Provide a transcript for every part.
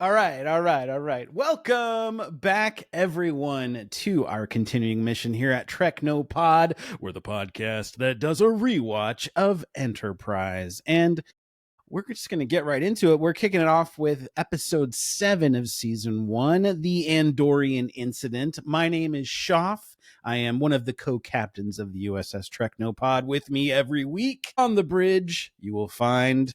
All right. Welcome back, everyone, to our continuing mission here at Treknopod. We're the podcast that does a rewatch of Enterprise. And we're just going to get right into it. We're kicking it off with episode 7 of season 1, the Andorian Incident. My name is Shoff. I am one of the co-captains of the USS Treknopod. With me every week on the bridge, you will find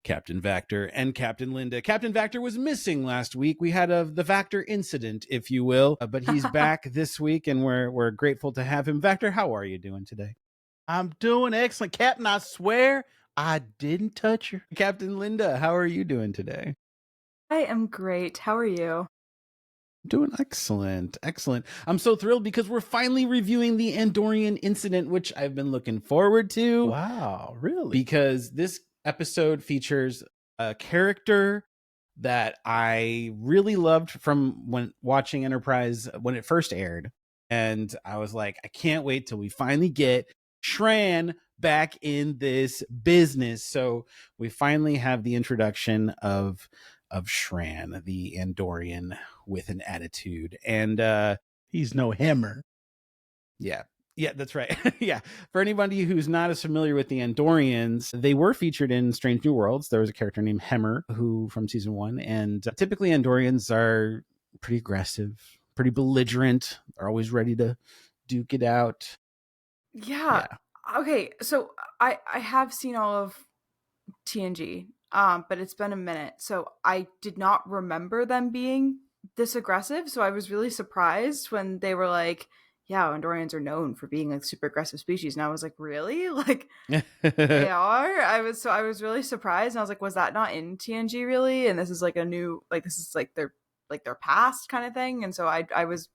Captain Vactor and Captain Linda. Captain Vactor was missing last week. We had the Vactor incident, if you will, but he's back this week, and we're grateful to have him. Vactor, how are you doing today? I'm doing excellent, Captain. I swear I didn't touch her. Captain Linda, how are you doing today? I am great. How are you? Doing excellent. I'm so thrilled because we're finally reviewing the Andorian Incident, which I've been looking forward to. Wow, really? Because this episode features a character that I really loved from when watching Enterprise when it first aired. And I was like, I can't wait till we finally get Shran back in this business. So we finally have the introduction of Shran, the Andorian with an attitude. And he's no hammer. Yeah, that's right. Yeah. For anybody who's not as familiar with the Andorians, they were featured in Strange New Worlds. There was a character named Hemmer who from season 1. And typically Andorians are pretty aggressive, pretty belligerent. They're always ready to duke it out. Yeah. Okay. So I have seen all of TNG, but it's been a minute. So I did not remember them being this aggressive. So I was really surprised when they were like, yeah, Andorians are known for being like super aggressive species. And I was like, really? Like they are? I was really surprised. And I was like, was that not in TNG really? And this is like a new, like, this is like their past kind of thing. And so I was,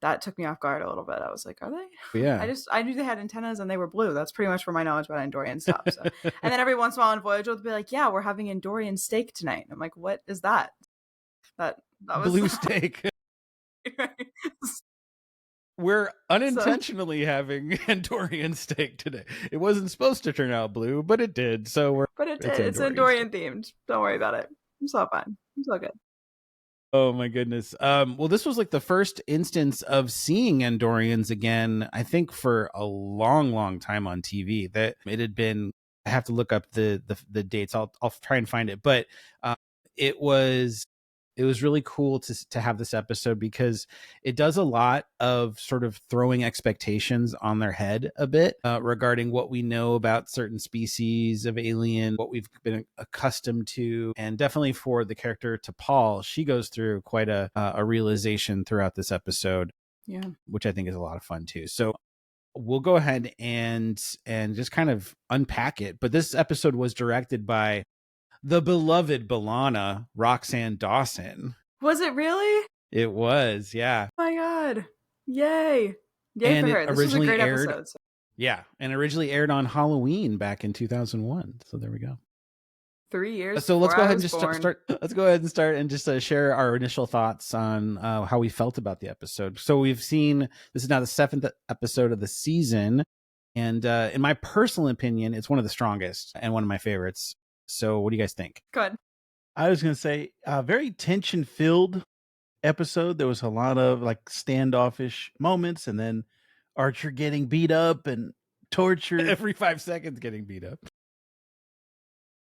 that took me off guard a little bit. I was like, are they? Yeah. I knew they had antennas and they were blue. That's pretty much where my knowledge about Andorian stopped. So. And then every once in a while on Voyager, they'll be like, yeah, we're having Andorian steak tonight. And I'm like, what is that? That was blue steak. We're unintentionally having Andorian steak today. It wasn't supposed to turn out blue, but it did. So it's Andorian themed. Don't worry about it. It's all fine. It's all good. Oh my goodness. Well, this was like the first instance of seeing Andorians again, I think for a long time on TV. That it had been, I have to look up the dates. I'll try and find it. But it was really cool to have this episode because it does a lot of sort of throwing expectations on their head a bit regarding what we know about certain species of alien, what we've been accustomed to. And definitely for the character T'Pol, she goes through quite a realization throughout this episode, which I think is a lot of fun too. So we'll go ahead and just kind of unpack it. But this episode was directed by the beloved B'Elanna, Roxann Dawson. Was it really? It was, yeah. Oh my God. Yay. Yay and for her. This was a great episode. So. Yeah, and originally aired on Halloween back in 2001. So there we go. 3 years. So let's go ahead and just start. Let's go ahead and start and just share our initial thoughts on how we felt about the episode. So we've seen, this is now the 7th episode of the season. And in my personal opinion, it's one of the strongest and one of my favorites. So what do you guys think? Good. I was going to say a very tension-filled episode. There was a lot of like standoffish moments, and then Archer getting beat up and tortured. Every 5 seconds getting beat up.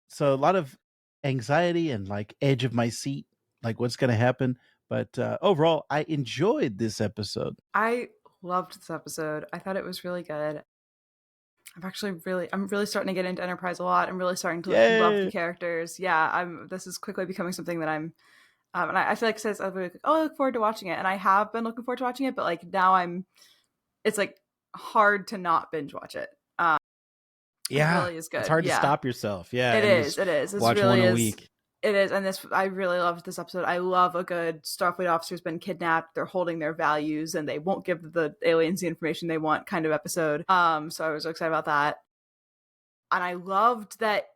So a lot of anxiety and like edge of my seat, like what's going to happen. But overall, I enjoyed this episode. I loved this episode. I thought it was really good. I'm really starting to get into Enterprise a lot. I'm really starting to love the characters. Yeah, this is quickly becoming something that I'm, and I feel like since I've been like, I look forward to watching it, and I have been looking forward to watching it, but like now it's like hard to not binge watch it. It really is good. It's hard to stop yourself. Yeah, it is. It's watch really one a week. It is, and I really loved this episode. I love a good Starfleet officer's been kidnapped, they're holding their values, and they won't give the aliens the information they want kind of episode. So I was excited about that. And I loved that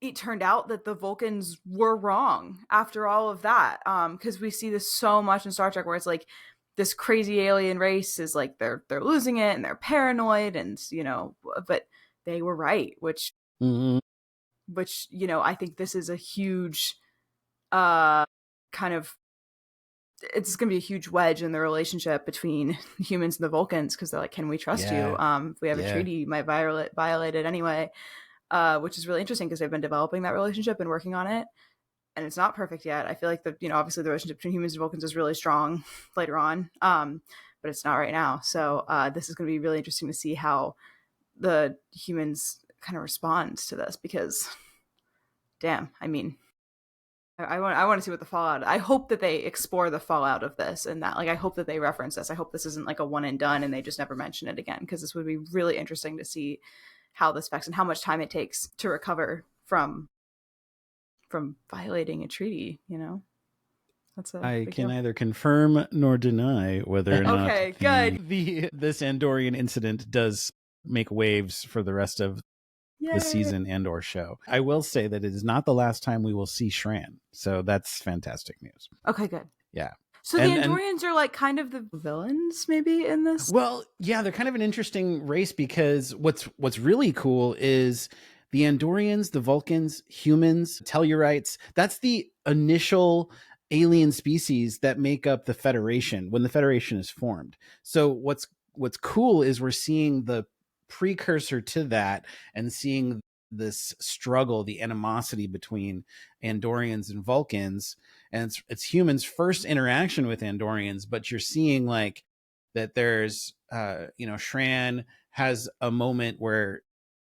it turned out that the Vulcans were wrong after all of that. Because we see this so much in Star Trek where it's like this crazy alien race is like they're losing it and they're paranoid, and but they were right, which I think this is a huge kind of, it's going to be a huge wedge in the relationship between humans and the Vulcans, because they're like, can we trust you? If we have a treaty, you might violate it anyway, which is really interesting because they've been developing that relationship and working on it. And it's not perfect yet. I feel like obviously the relationship between humans and Vulcans is really strong later on, but it's not right now. So this is going to be really interesting to see how the humans kind of respond to this, because damn, I mean, I want to see what the fallout. I hope that they explore the fallout of this, and that, like, I hope that they reference this. I hope this isn't like a one and done and they just never mention it again, because this would be really interesting to see how this affects and how much time it takes to recover from violating a treaty. That's I can neither confirm nor deny whether or not this Andorian incident does make waves for the rest of the season and or show. I will say that it is not the last time we will see Shran, so that's fantastic news. Okay, good. Yeah. So the Andorians are like kind of the villains maybe in this? Well, yeah, they're kind of an interesting race, because what's really cool is the Andorians, the Vulcans, humans, Tellurites, that's the initial alien species that make up the Federation when the Federation is formed. So what's cool is we're seeing the precursor to that and seeing this struggle, the animosity between Andorians and Vulcans, and it's humans' first interaction with Andorians, but you're seeing like that there's Shran has a moment where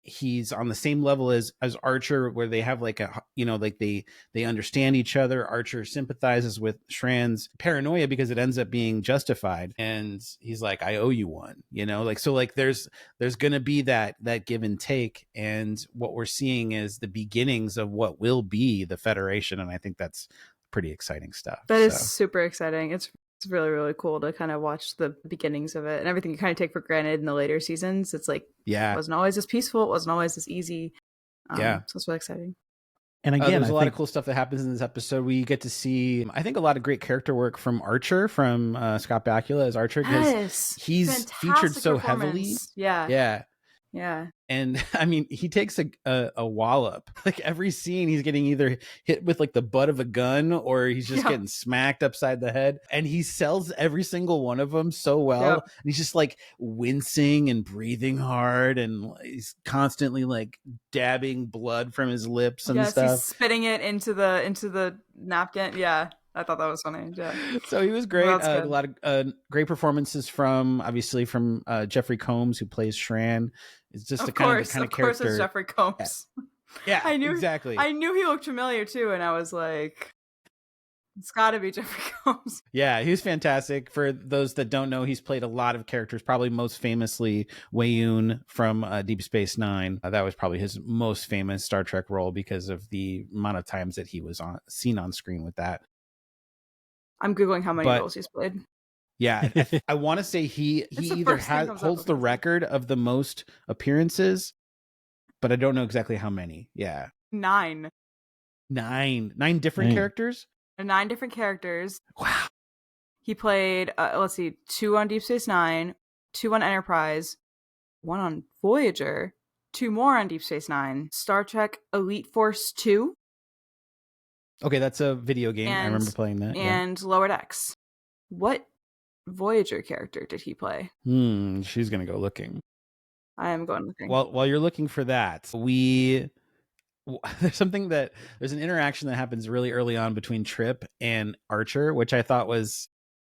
he's on the same level as Archer, where they have like they understand each other. Archer sympathizes with Shran's paranoia because it ends up being justified, and he's like, I owe you one, there's gonna be that give and take, and what we're seeing is the beginnings of what will be the Federation, and I think that's pretty exciting stuff. That is super exciting. It's really, really cool to kind of watch the beginnings of it, and everything you kind of take for granted in the later seasons. It's like, it wasn't always as peaceful. It wasn't always as easy. So it's really exciting. And again, there's a lot of cool stuff that happens in this episode. We get to see, I think, a lot of great character work from Archer, from Scott Bakula as Archer, because he's featured so heavily. Yeah. And I mean, he takes a wallop. Like every scene, he's getting either hit with like the butt of a gun, or he's just getting smacked upside the head. And he sells every single one of them so well. And he's just like wincing and breathing hard, and he's constantly like dabbing blood from his lips and stuff. He's spitting it into the napkin. Yeah. I thought that was funny. Yeah. So he was great. A lot of great performances from Jeffrey Combs, who plays Shran. It's just the kind of character. Of course, it's Jeffrey Combs. Yeah, I knew exactly. I knew he looked familiar too, and I was like, it's got to be Jeffrey Combs. Yeah, he's fantastic. For those that don't know, he's played a lot of characters. Probably most famously Wei-Yun from Deep Space Nine. That was probably his most famous Star Trek role because of the amount of times that he was seen on screen with that. I'm Googling how many roles he's played. Yeah, I want to say he either holds the record of the most appearances, but I don't know exactly how many. Yeah. 9 different characters? 9 different characters. Wow. He played, 2 on Deep Space Nine, 2 on Enterprise, 1 on Voyager, 2 more on Deep Space Nine, Star Trek Elite Force 2. Okay, that's a video game. I remember playing that. And Lower Decks. What Voyager character did he play? She's going to go looking. I am going looking. While you're looking for that, there's an interaction that happens really early on between Trip and Archer, which I thought was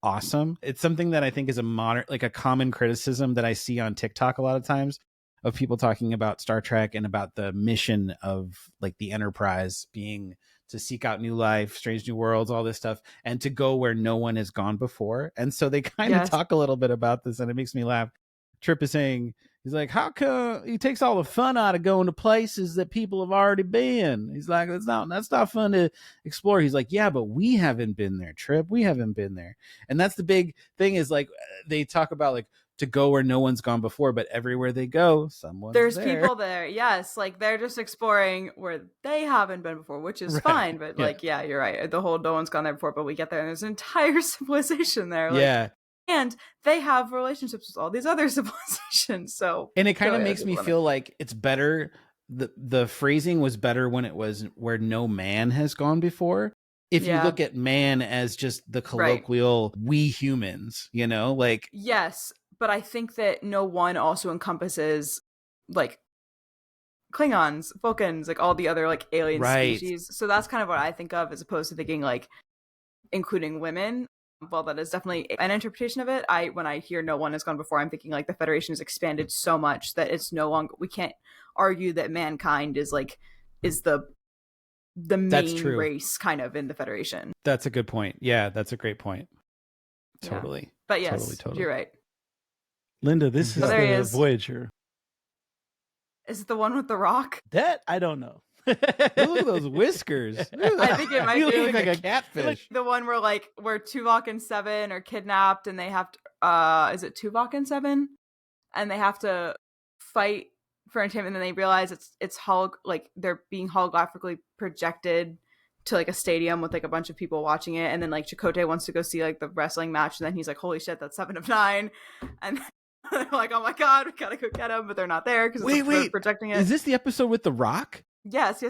awesome. It's something that I think is a common criticism that I see on TikTok a lot of times, of people talking about Star Trek and about the mission of like the Enterprise being to seek out new life, strange new worlds, all this stuff, and to go where no one has gone before. And so they kind of talk a little bit about this, and it makes me laugh. Trip is saying, he's like, how come he takes all the fun out of going to places that people have already been? He's like, that's not fun to explore. He's like, yeah, but we haven't been there, Trip. We haven't been there. And that's the big thing, is like, they talk about like, to go where no one's gone before, but everywhere they go, there's there. People there. Yes, like they're just exploring where they haven't been before, which is fine. But you're right. The whole no one's gone there before, but we get there and there's an entire civilization there. Like, and they have relationships with all these other civilizations. So, and it kind of makes me feel like it's better. The phrasing was better when it was where no man has gone before, if you look at man as just the colloquial we humans, you know, like. Yes, but I think that no one also encompasses like Klingons, Vulcans, like all the other like alien species. So that's kind of what I think of as opposed to thinking like including women. Well, that is definitely an interpretation of it. When I hear no one has gone before, I'm thinking like the Federation has expanded so much that it's no longer, we can't argue that mankind is the main race kind of in the Federation. That's a good point. Yeah, that's a great point. Totally. Yeah. But yes, totally. You're right. Linda, this is the Voyager. Is it the one with the rock? That I don't know. Look at those whiskers. I think it might be like a catfish. Like the one where Tuvok and Seven are kidnapped and they have to, is it Tuvok and Seven? And they have to fight for entertainment, and then they realize it's like they're being holographically projected to like a stadium with like a bunch of people watching it, and then like Chakotay wants to go see like the wrestling match, and then he's like, holy shit, that's 7 of 9, and they're like, oh my god, we gotta go get him, but they're not there because they're projecting it. Is this the episode with the rock? Yes.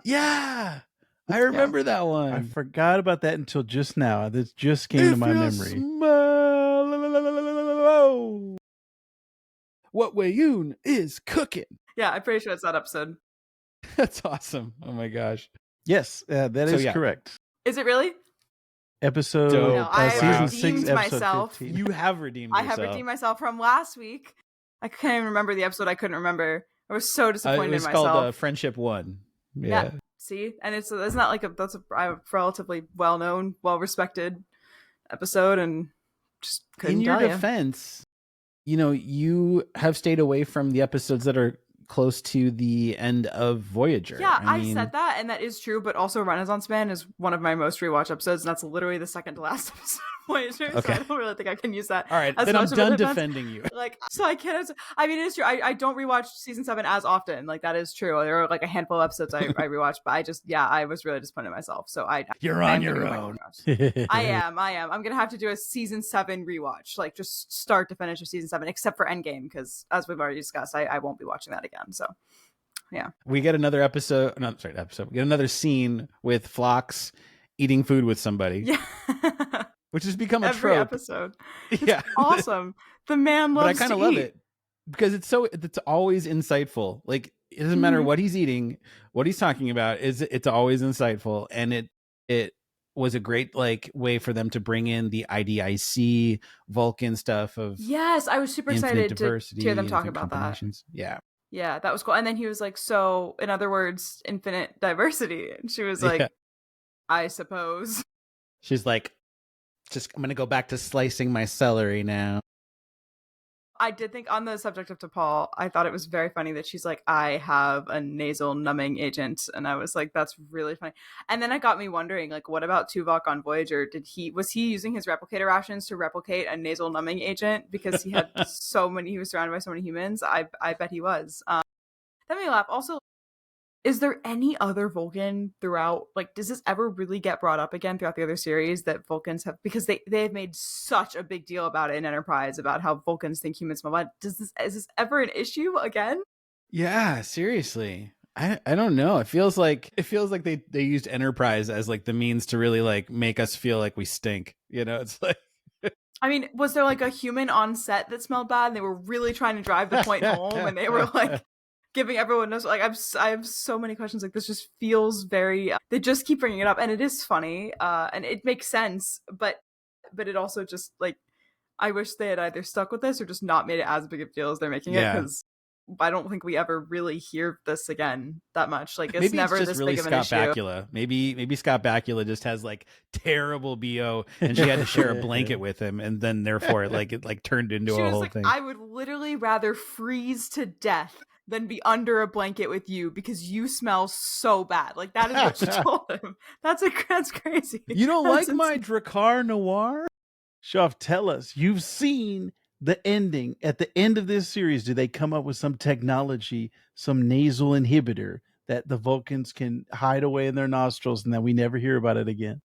Yeah, I remember that one. I forgot about that until just now. This just came to my memory. What Wayun is cooking. Yeah, I'm pretty sure it's that episode. That's awesome. Oh my gosh. Yes, that is correct. Is it really? Episode I season 6, myself. 15. You have redeemed yourself. I have redeemed myself from last week. I can't even remember the episode. I couldn't remember. I was so disappointed in myself. It was called Friendship 1. Yeah. See? And it's not like that's a relatively well-known, well-respected episode, and just couldn't in your defense, you know, you have stayed away from the episodes that are close to the end of Voyager. Yeah, I said that, and that is true, but also Renaissance Man is one of my most rewatch episodes, and that's literally the second to last episode of Voyager, okay. So I don't really think I can use that. All right, then I'm done defending you. Like, so I can't, I mean, it is true, I don't rewatch season 7 as often, like, that is true. There are, like, a handful of episodes I rewatch, but I was really disappointed in myself, so You're on your own. I am. I'm gonna have to do a season 7 rewatch, like, just start to finish of season 7, except for Endgame, because, as we've already discussed, I won't be watching that again. So, yeah. We get another episode. We get another scene with Phlox eating food with somebody. Yeah. Which has become a Every trope. episode. It's awesome. The man loves to eat. But I kind of love it because it's always insightful. Like, it doesn't matter what he's eating, what he's talking about, it's always insightful. And it was a great like way for them to bring in the IDIC Vulcan stuff of yes, I was super excited to hear them talk about that. Yeah, that was cool. And then he was like, so in other words, infinite diversity. And she was like, I suppose. She's like, I'm gonna go back to slicing my celery now. I did think on the subject of T'Pol, I thought it was very funny that she's like, I have a nasal numbing agent. And I was like, that's really funny. And then it got me wondering, like, what about Tuvok on Voyager? Was he using his replicator rations to replicate a nasal numbing agent? Because he had he was surrounded by so many humans. I bet he was. That made me laugh. Also, is there any other Vulcan throughout, like, does this ever really get brought up again throughout the other series that Vulcans have, because they have made such a big deal about it in Enterprise, about how Vulcans think humans smell blood. Is this ever an issue again? Yeah, seriously. I don't know. It feels like they used Enterprise as like the means to really like make us feel like we stink. You know, it's like I mean, was there like a human on set that smelled bad and they were really trying to drive the point home and they were like giving everyone knows, like, I have so many questions. Like, this just feels very, they just keep bringing it up, and it is funny, and it makes sense, but it also just, like, I wish they had either stuck with this or just not made it as big of a deal as they're making it, because I don't think we ever really hear this again that much. Like, it's never this really big of an Scott issue. Bakula. Maybe Scott Bakula just has like terrible BO, and she had to share a blanket with him, and then therefore it turned into a whole thing. I would literally rather freeze to death than be under a blanket with you because you smell so bad. Like, that is what she told him. That's crazy. You don't like my Drakkar Noir? Shoff, tell us. You've seen the ending. At the end of this series, do they come up with some technology, some nasal inhibitor that the Vulcans can hide away in their nostrils and that we never hear about it again?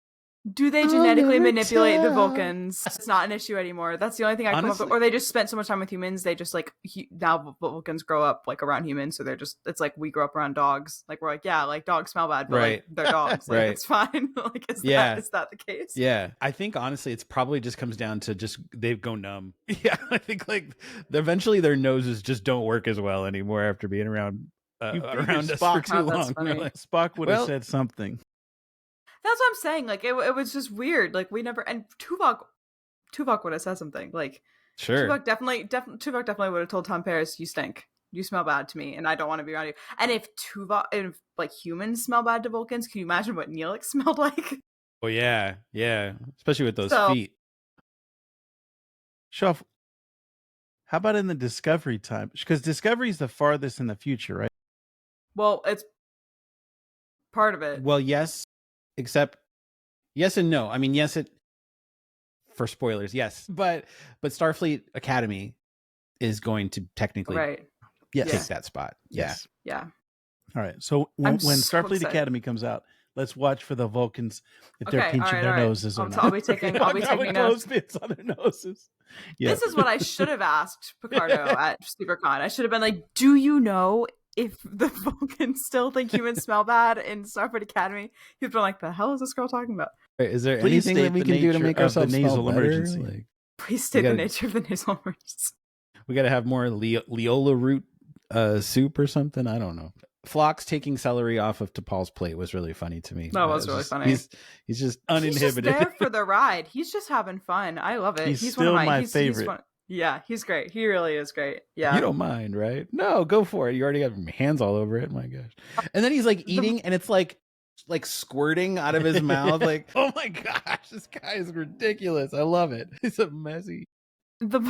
Do they genetically manipulate the Vulcans? It's not an issue anymore. That's the only thing I come up with. Or they just spent so much time with humans, they just like now Vulcans grow up like around humans, so they're just, it's like we grow up around dogs. Like we're like, yeah, like dogs smell bad, but like they're dogs. Like it's fine. Like is that the case? Yeah. I think honestly it's probably just comes down to just they go numb. Yeah. I think like eventually their noses just don't work as well anymore after being around us for too long. Like, Spock would have said something. That's what I'm saying. Like it was just weird. Like we never, and Tuvok would have said something. Like sure, Tuvok definitely would have told Tom Paris, "You stink. You smell bad to me, and I don't want to be around you." And if like humans smell bad to Vulcans, can you imagine what Neelix smelled like? Oh yeah, especially with those feet. Shoff, how about in the Discovery time? Because Discovery is the farthest in the future, right? Well, it's part of it. Well, yes. Except yes and no. I mean, yes, for spoilers, yes. But Starfleet Academy is going to technically take that spot. Yes. Yeah. All right. So when Starfleet Academy comes out, let's watch for the Vulcans if they're pinching their noses or not. I'll be taking notes. On their noses. Yeah. This is what I should have asked Picardo at SuperCon. I should have been like, do you know if the Vulcans still think humans smell bad in Starfleet Academy? He'd been like, the hell is this girl talking about? Is there anything that we can do to make ourselves nasal emergency? Like, please state the nature of the nasal emergency. We got to have more Leola root soup or something. I don't know. Phlox taking celery off of T'Pol's plate was really funny to me. That was really funny. He's just uninhibited. He's just there for the ride. He's just having fun. I love it. He's still my favorite. Yeah, he's great. He really is great. Yeah. You don't mind, right? No, go for it. You already have your hands all over it. My gosh. And then he's like eating and it's like squirting out of his mouth. Like, oh my gosh, this guy is ridiculous. I love it. It's a messy. The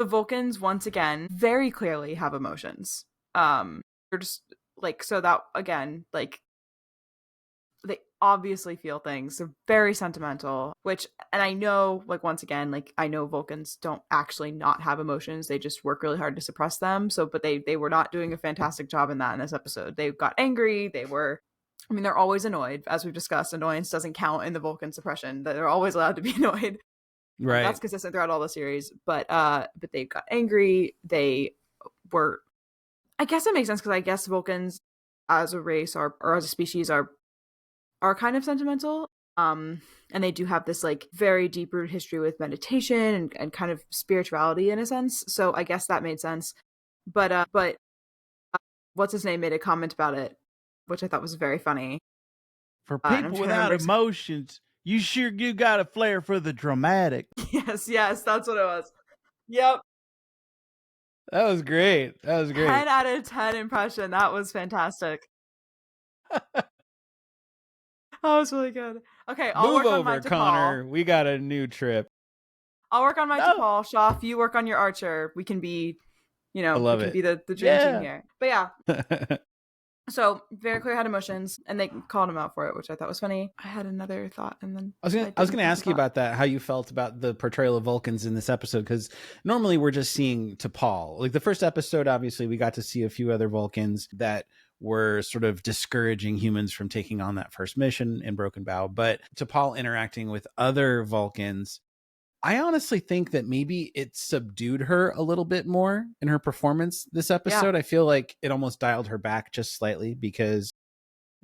Vulcans once again very clearly have emotions. They're just like, so that again, like they obviously feel things. They're very sentimental, and I know, like, once again, like I know Vulcans don't actually not have emotions. They just work really hard to suppress them. So, but they were not doing a fantastic job in that in this episode. They got angry. They're always annoyed. As we've discussed, annoyance doesn't count in the Vulcan suppression. They're always allowed to be annoyed. Right. That's consistent throughout all the series. But they got angry. They were, I guess it makes sense because I guess Vulcans as a race or as a species are kind of sentimental. And they do have this like very deep rooted history with meditation and kind of spirituality in a sense. So I guess that made sense. But what's his name made a comment about it, which I thought was very funny. For people without emotions, you got a flair for the dramatic. Yes, that's what it was. Yep. That was great. 10 out of 10 impression. That was fantastic. That was really good. Okay, I'll Move work over, on my Connor. We got a new trip. I'll work on my T'Pol. Shoff, you work on your Archer. We can be, be the dream team here. But yeah. So very clear had emotions, and they called him out for it, which I thought was funny. I had another thought, and then I was gonna ask you about that, how you felt about the portrayal of Vulcans in this episode, because normally we're just seeing T'Pol. Like the first episode, obviously we got to see a few other Vulcans that were sort of discouraging humans from taking on that first mission in Broken Bow, but T'Pol interacting with other Vulcans, I honestly think that maybe it subdued her a little bit more in her performance this episode. Yeah. I feel like it almost dialed her back just slightly because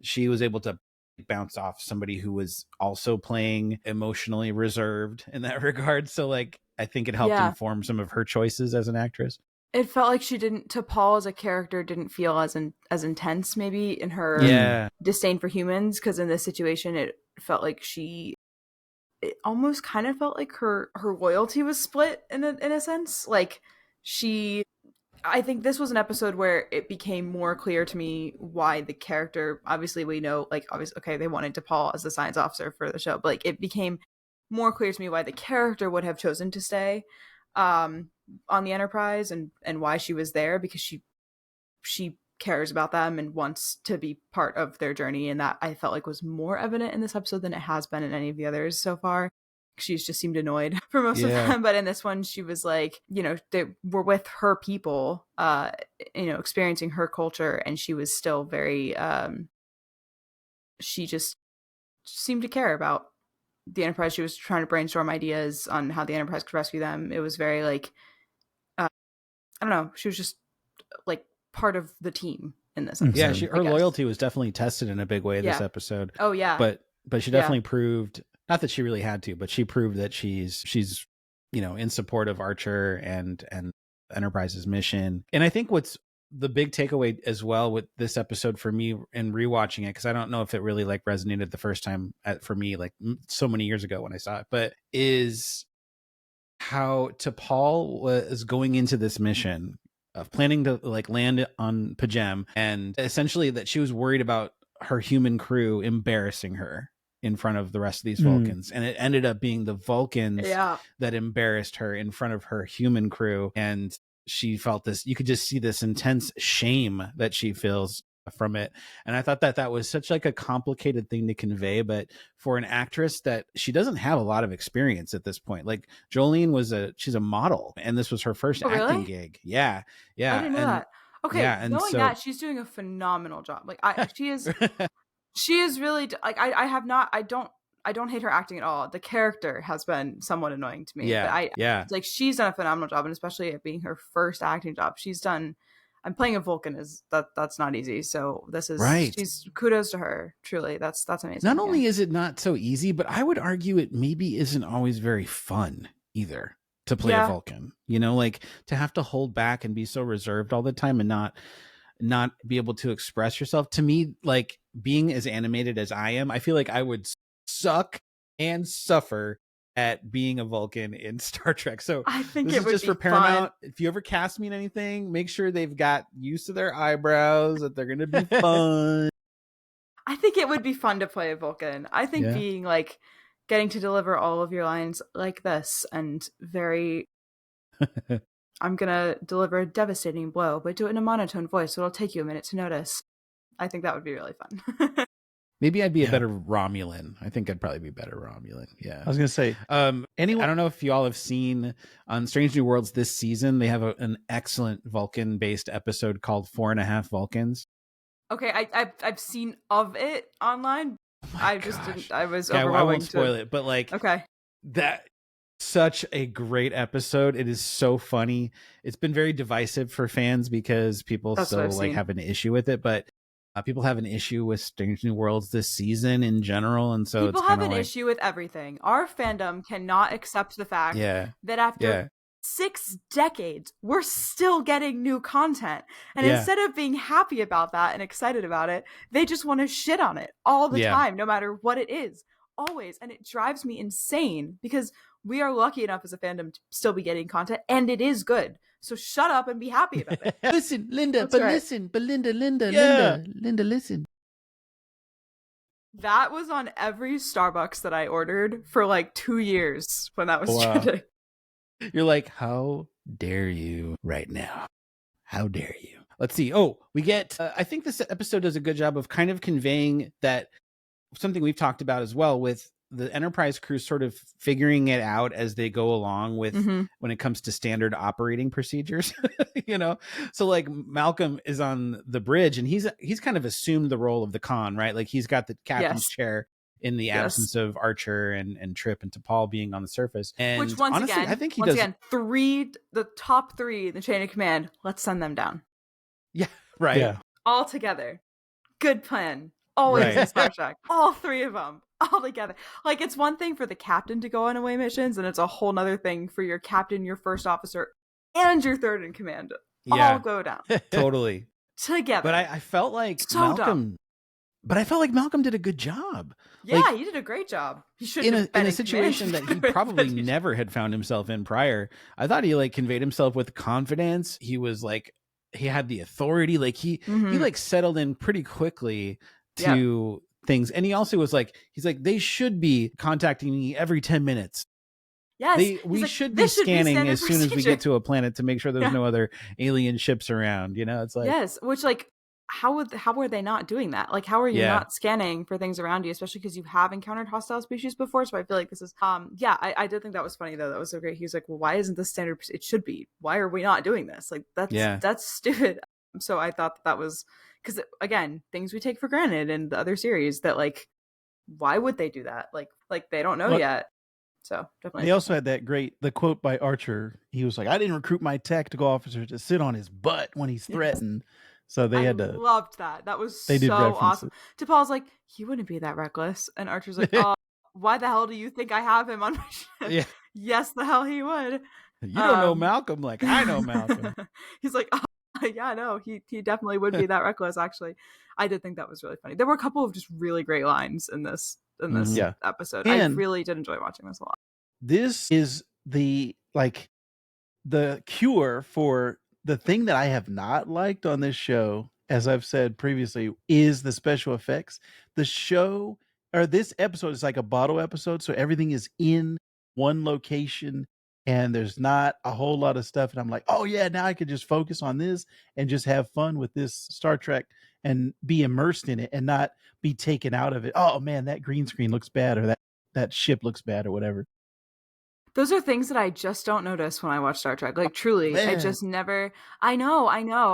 she was able to bounce off somebody who was also playing emotionally reserved in that regard. So like, I think it helped inform some of her choices as an actress. It felt like T'Pol as a character didn't feel as intense maybe in her disdain for humans. Cause in this situation, it felt like it almost kind of felt like her loyalty was split in a sense. Like I think this was an episode where it became more clear to me why the character, obviously we know, like, obviously, okay, they wanted T'Pol as the science officer for the show, but like it became more clear to me why the character would have chosen to stay on the Enterprise and why she was there, because she cares about them and wants to be part of their journey, and that I felt like was more evident in this episode than it has been in any of the others so far. She's just seemed annoyed for most of them, but in this one she was like, they were with her people, experiencing her culture, and she was still very she just seemed to care about the Enterprise. She was trying to brainstorm ideas on how the Enterprise could rescue them. It was very like, I don't know. She was just like part of the team in this episode. Yeah, her loyalty was definitely tested in a big way this episode. Oh yeah. But she definitely proved, not that she really had to, but she proved that she's in support of Archer and Enterprise's mission. And I think what's the big takeaway as well with this episode for me in rewatching it, because I don't know if it really like resonated the first time for me, like so many years ago when I saw it, but is how T'Pol was going into this mission of planning to like land on pj'em, and essentially that she was worried about her human crew embarrassing her in front of the rest of these Vulcans. And it ended up being the Vulcans that embarrassed her in front of her human crew. And she felt this, you could just see this intense shame that she feels from it. And I thought that was such like a complicated thing to convey, but for an actress that she doesn't have a lot of experience at this point. Like Jolene she's a model, and this was her first acting gig. Yeah. I didn't know that. Okay. Yeah, knowing that, she's doing a phenomenal job. Like she is really like, I don't hate her acting at all. The character has been somewhat annoying to me. Yeah. But like she's done a phenomenal job, and especially it being her first acting job. I'm playing a Vulcan that's not easy. So this is she's kudos to her. Truly. That's amazing. Not only is it not so easy, but I would argue it maybe isn't always very fun either to play a Vulcan. Like to have to hold back and be so reserved all the time and not be able to express yourself. To me, like being as animated as I am, I feel like I would suck and suffer at being a Vulcan in Star Trek. So I think this it is would just be for Paramount. fun. If you ever cast me in anything, make sure they've got used to their eyebrows, that they're going to be fun. I think it would be fun to play a Vulcan. I think being like getting to deliver all of your lines like this and very I'm going to deliver a devastating blow, but do it in a monotone voice, so it'll take you a minute to notice. I think that would be really fun. Maybe I'd be a better Romulan. I think I'd probably be better Romulan. Yeah. I was going to say, I don't know if you all have seen on Strange New Worlds this season, they have an excellent Vulcan based episode called 4.5 Vulcans. Okay. I've seen of it online. I was overwhelming. I won't spoil it, but like, okay. That such a great episode. It is so funny. It's been very divisive for fans because people still like have an issue with it, but people have an issue with Strange New Worlds this season in general, and so people have an issue with everything. Our fandom cannot accept the fact that after 6 decades, we're still getting new content, and instead of being happy about that and excited about it, they just want to shit on it all the time, no matter what it is, always. And it drives me insane because we are lucky enough as a fandom to still be getting content, and it is good. So shut up and be happy about it. Listen, Linda, listen, Linda, listen. That was on every Starbucks that I ordered for like 2 years when that was trending. You're like, how dare you right now? How dare you? Let's see. Oh, we get, I think this episode does a good job of kind of conveying that something we've talked about as well with the Enterprise crew sort of figuring it out as they go along with when it comes to standard operating procedures, So like Malcolm is on the bridge and he's kind of assumed the role of the con, right? Like he's got the captain's chair in the absence of Archer and Trip and T'Pol being on the surface. And which honestly, I think he does. Again, the top 3 in the chain of command, let's send them down. Yeah. Right. Yeah. All together. Good plan. Always in Star Trek. All 3 of them. All together. Like it's one thing for the captain to go on away missions, and it's a whole nother thing for your captain, your first officer, and your third in command all go down. Totally. Together. But I felt like Malcolm did a good job. Yeah, like, he did a great job. He should in a situation that he probably never had found himself in prior. I thought he like conveyed himself with confidence. He was like, he had the authority. Like he like settled in pretty quickly to things. And he also was like, he's like, they should be contacting me every 10 minutes. Yes. We should be scanning as soon as we get to a planet to make sure there's no other alien ships around. It's like, yes, which like, how are they not doing that? Like, how are you not scanning for things around you, especially because you have encountered hostile species before? So I feel like this is, I did think that was funny though. That was so great. He was like, well, why isn't this standard? It should be. Why are we not doing this? Like, that's stupid. So I thought that was, because again, things we take for granted in the other series that like why would they do that? Like they don't know yet. So definitely. They also had the quote by Archer. He was like, I didn't recruit my tactical officer to sit on his butt when he's threatened. So they had to. Loved that. That was they did so awesome. it. T'Pol's like, he wouldn't be that reckless. And Archer's like, oh, why the hell do you think I have him on my ship? Yeah. Yes, the hell he would. You don't know Malcolm like I know Malcolm. He's like, oh, yeah, no, he definitely would be that reckless, actually. I did think that was really funny. There were a couple of just really great lines in this episode. And I really did enjoy watching this a lot. This is the cure for the thing that I have not liked on this show, as I've said previously, is the special effects. The show, or this episode, is like a bottle episode, so everything is in one location and there's not a whole lot of stuff. And I'm like, oh yeah, now I could just focus on this and just have fun with this Star Trek and be immersed in it and not be taken out of it. Oh man, that green screen looks bad, or that ship looks bad, or whatever. Those are things that I just don't notice when I watch Star Trek. Like, truly, I just never. I know.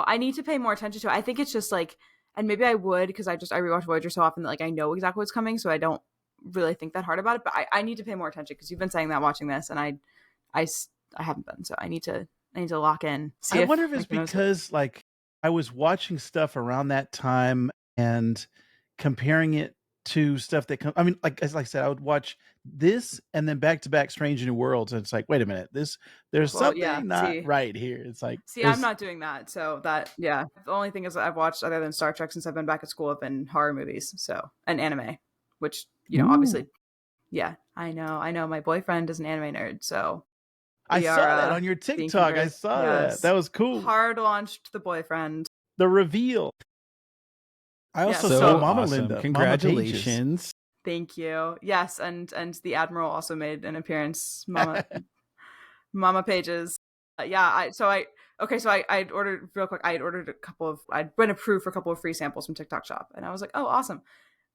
I need to pay more attention to it. I think it's just like, and maybe I would, because I rewatch Voyager so often that like I know exactly what's coming, so I don't really think that hard about it. But I need to pay more attention, because you've been saying that watching this, and I haven't been. So I need to lock in. I wonder if it's because like I was watching stuff around that time and comparing it to stuff that comes. I mean, like I said, I would watch this and then back to back Strange New Worlds, and it's like, wait a minute, there's something not right here. It's like, I'm not doing that. So that, the only thing is I've watched other than Star Trek since I've been back at school have been horror movies, so, and anime, which obviously, I know my boyfriend is an anime nerd, so I saw that on your TikTok. I saw that. That was cool. Hard launched the boyfriend. The reveal. I also saw Mama Linda. Congratulations. Thank you. Yes, and the Admiral also made an appearance. Mama Pages. I'd ordered real quick. I'd been approved for a couple of free samples from TikTok Shop, and I was like, oh, awesome.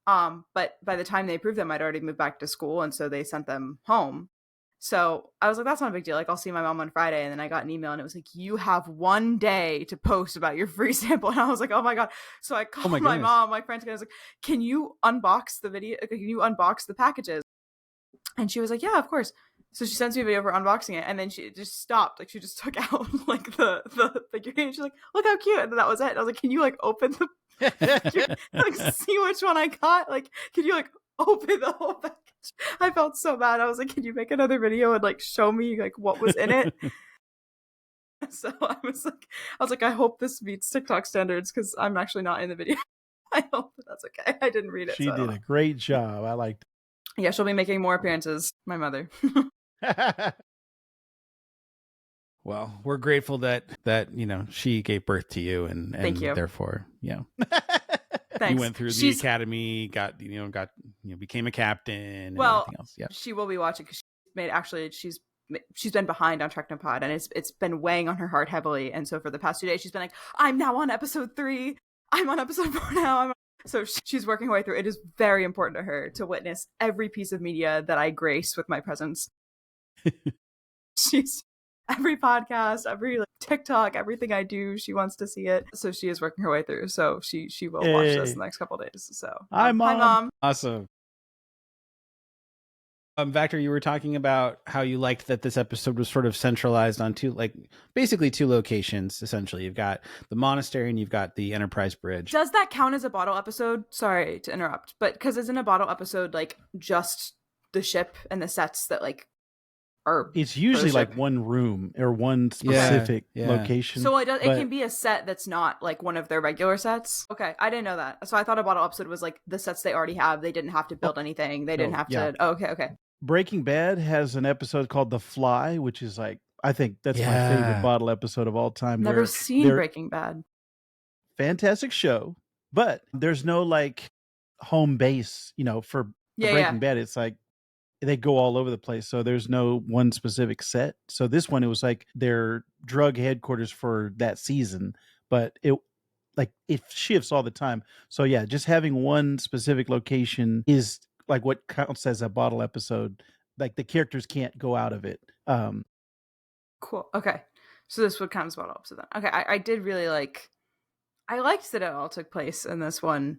But by the time they approved them, I'd already moved back to school, and so they sent them home. So I was like, that's not a big deal. Like, I'll see my mom on Friday. And then I got an email and it was like, you have one day to post about your free sample. And I was like, oh my God. So I called my mom, my friend, and I was like, can you unbox the video? Can you unbox the packages? And she was like, yeah, of course. So she sends me a video of her unboxing it. And then she just stopped. Like, she just took out like the figurine. She's like, look how cute. And then that was it. And I was like, can you like open the like see which one I got? Like, can you like open the whole package? I felt so bad. I was like, can you make another video and like show me like what was in it? So I was like, I hope this meets TikTok standards, because I'm actually not in the video. I hope that's okay. I didn't read it. She did a great job. I liked it. Yeah, she'll be making more appearances. My mother. Well, we're grateful that she gave birth to you, and thank you. Therefore, Thanks. You went through the academy, became a captain. And well, everything else. Yeah. She will be watching, because she's been behind on Treknopod, and it's been weighing on her heart heavily. And so for the past 2 days, she's been like, I'm now on episode 3. I'm on episode 4 now. So she's working her way through. It is very important to her to witness every piece of media that I grace with my presence. She's every podcast, every TikTok, everything I do, she wants to see it. So she is working her way through. So she will watch this in the next couple of days. So hi, Mom. Awesome. Vactor, you were talking about how you liked that this episode was sort of centralized on basically two locations. Essentially, you've got the monastery and you've got the Enterprise bridge. Does that count as a bottle episode? Sorry to interrupt, but because isn't a bottle episode like just the ship and the sets that like are? It's usually like one room or one specific location. So it can be a set that's not like one of their regular sets. Okay, I didn't know that. So I thought a bottle episode was like the sets they already have. They didn't have to build anything. They didn't have to. Oh, okay. Breaking Bad has an episode called The Fly, which is like, I think that's my favorite bottle episode of all time. Never seen Breaking Bad. Fantastic show, but there's no like home base, for Breaking Bad. It's like they go all over the place. So there's no one specific set. So this one, it was like their drug headquarters for that season, but it shifts all the time. So yeah, just having one specific location is like what counts as a bottle episode. Like the characters can't go out of it. Cool. Okay. So this would count as a bottle episode then. Okay. I did really I liked that it all took place in this one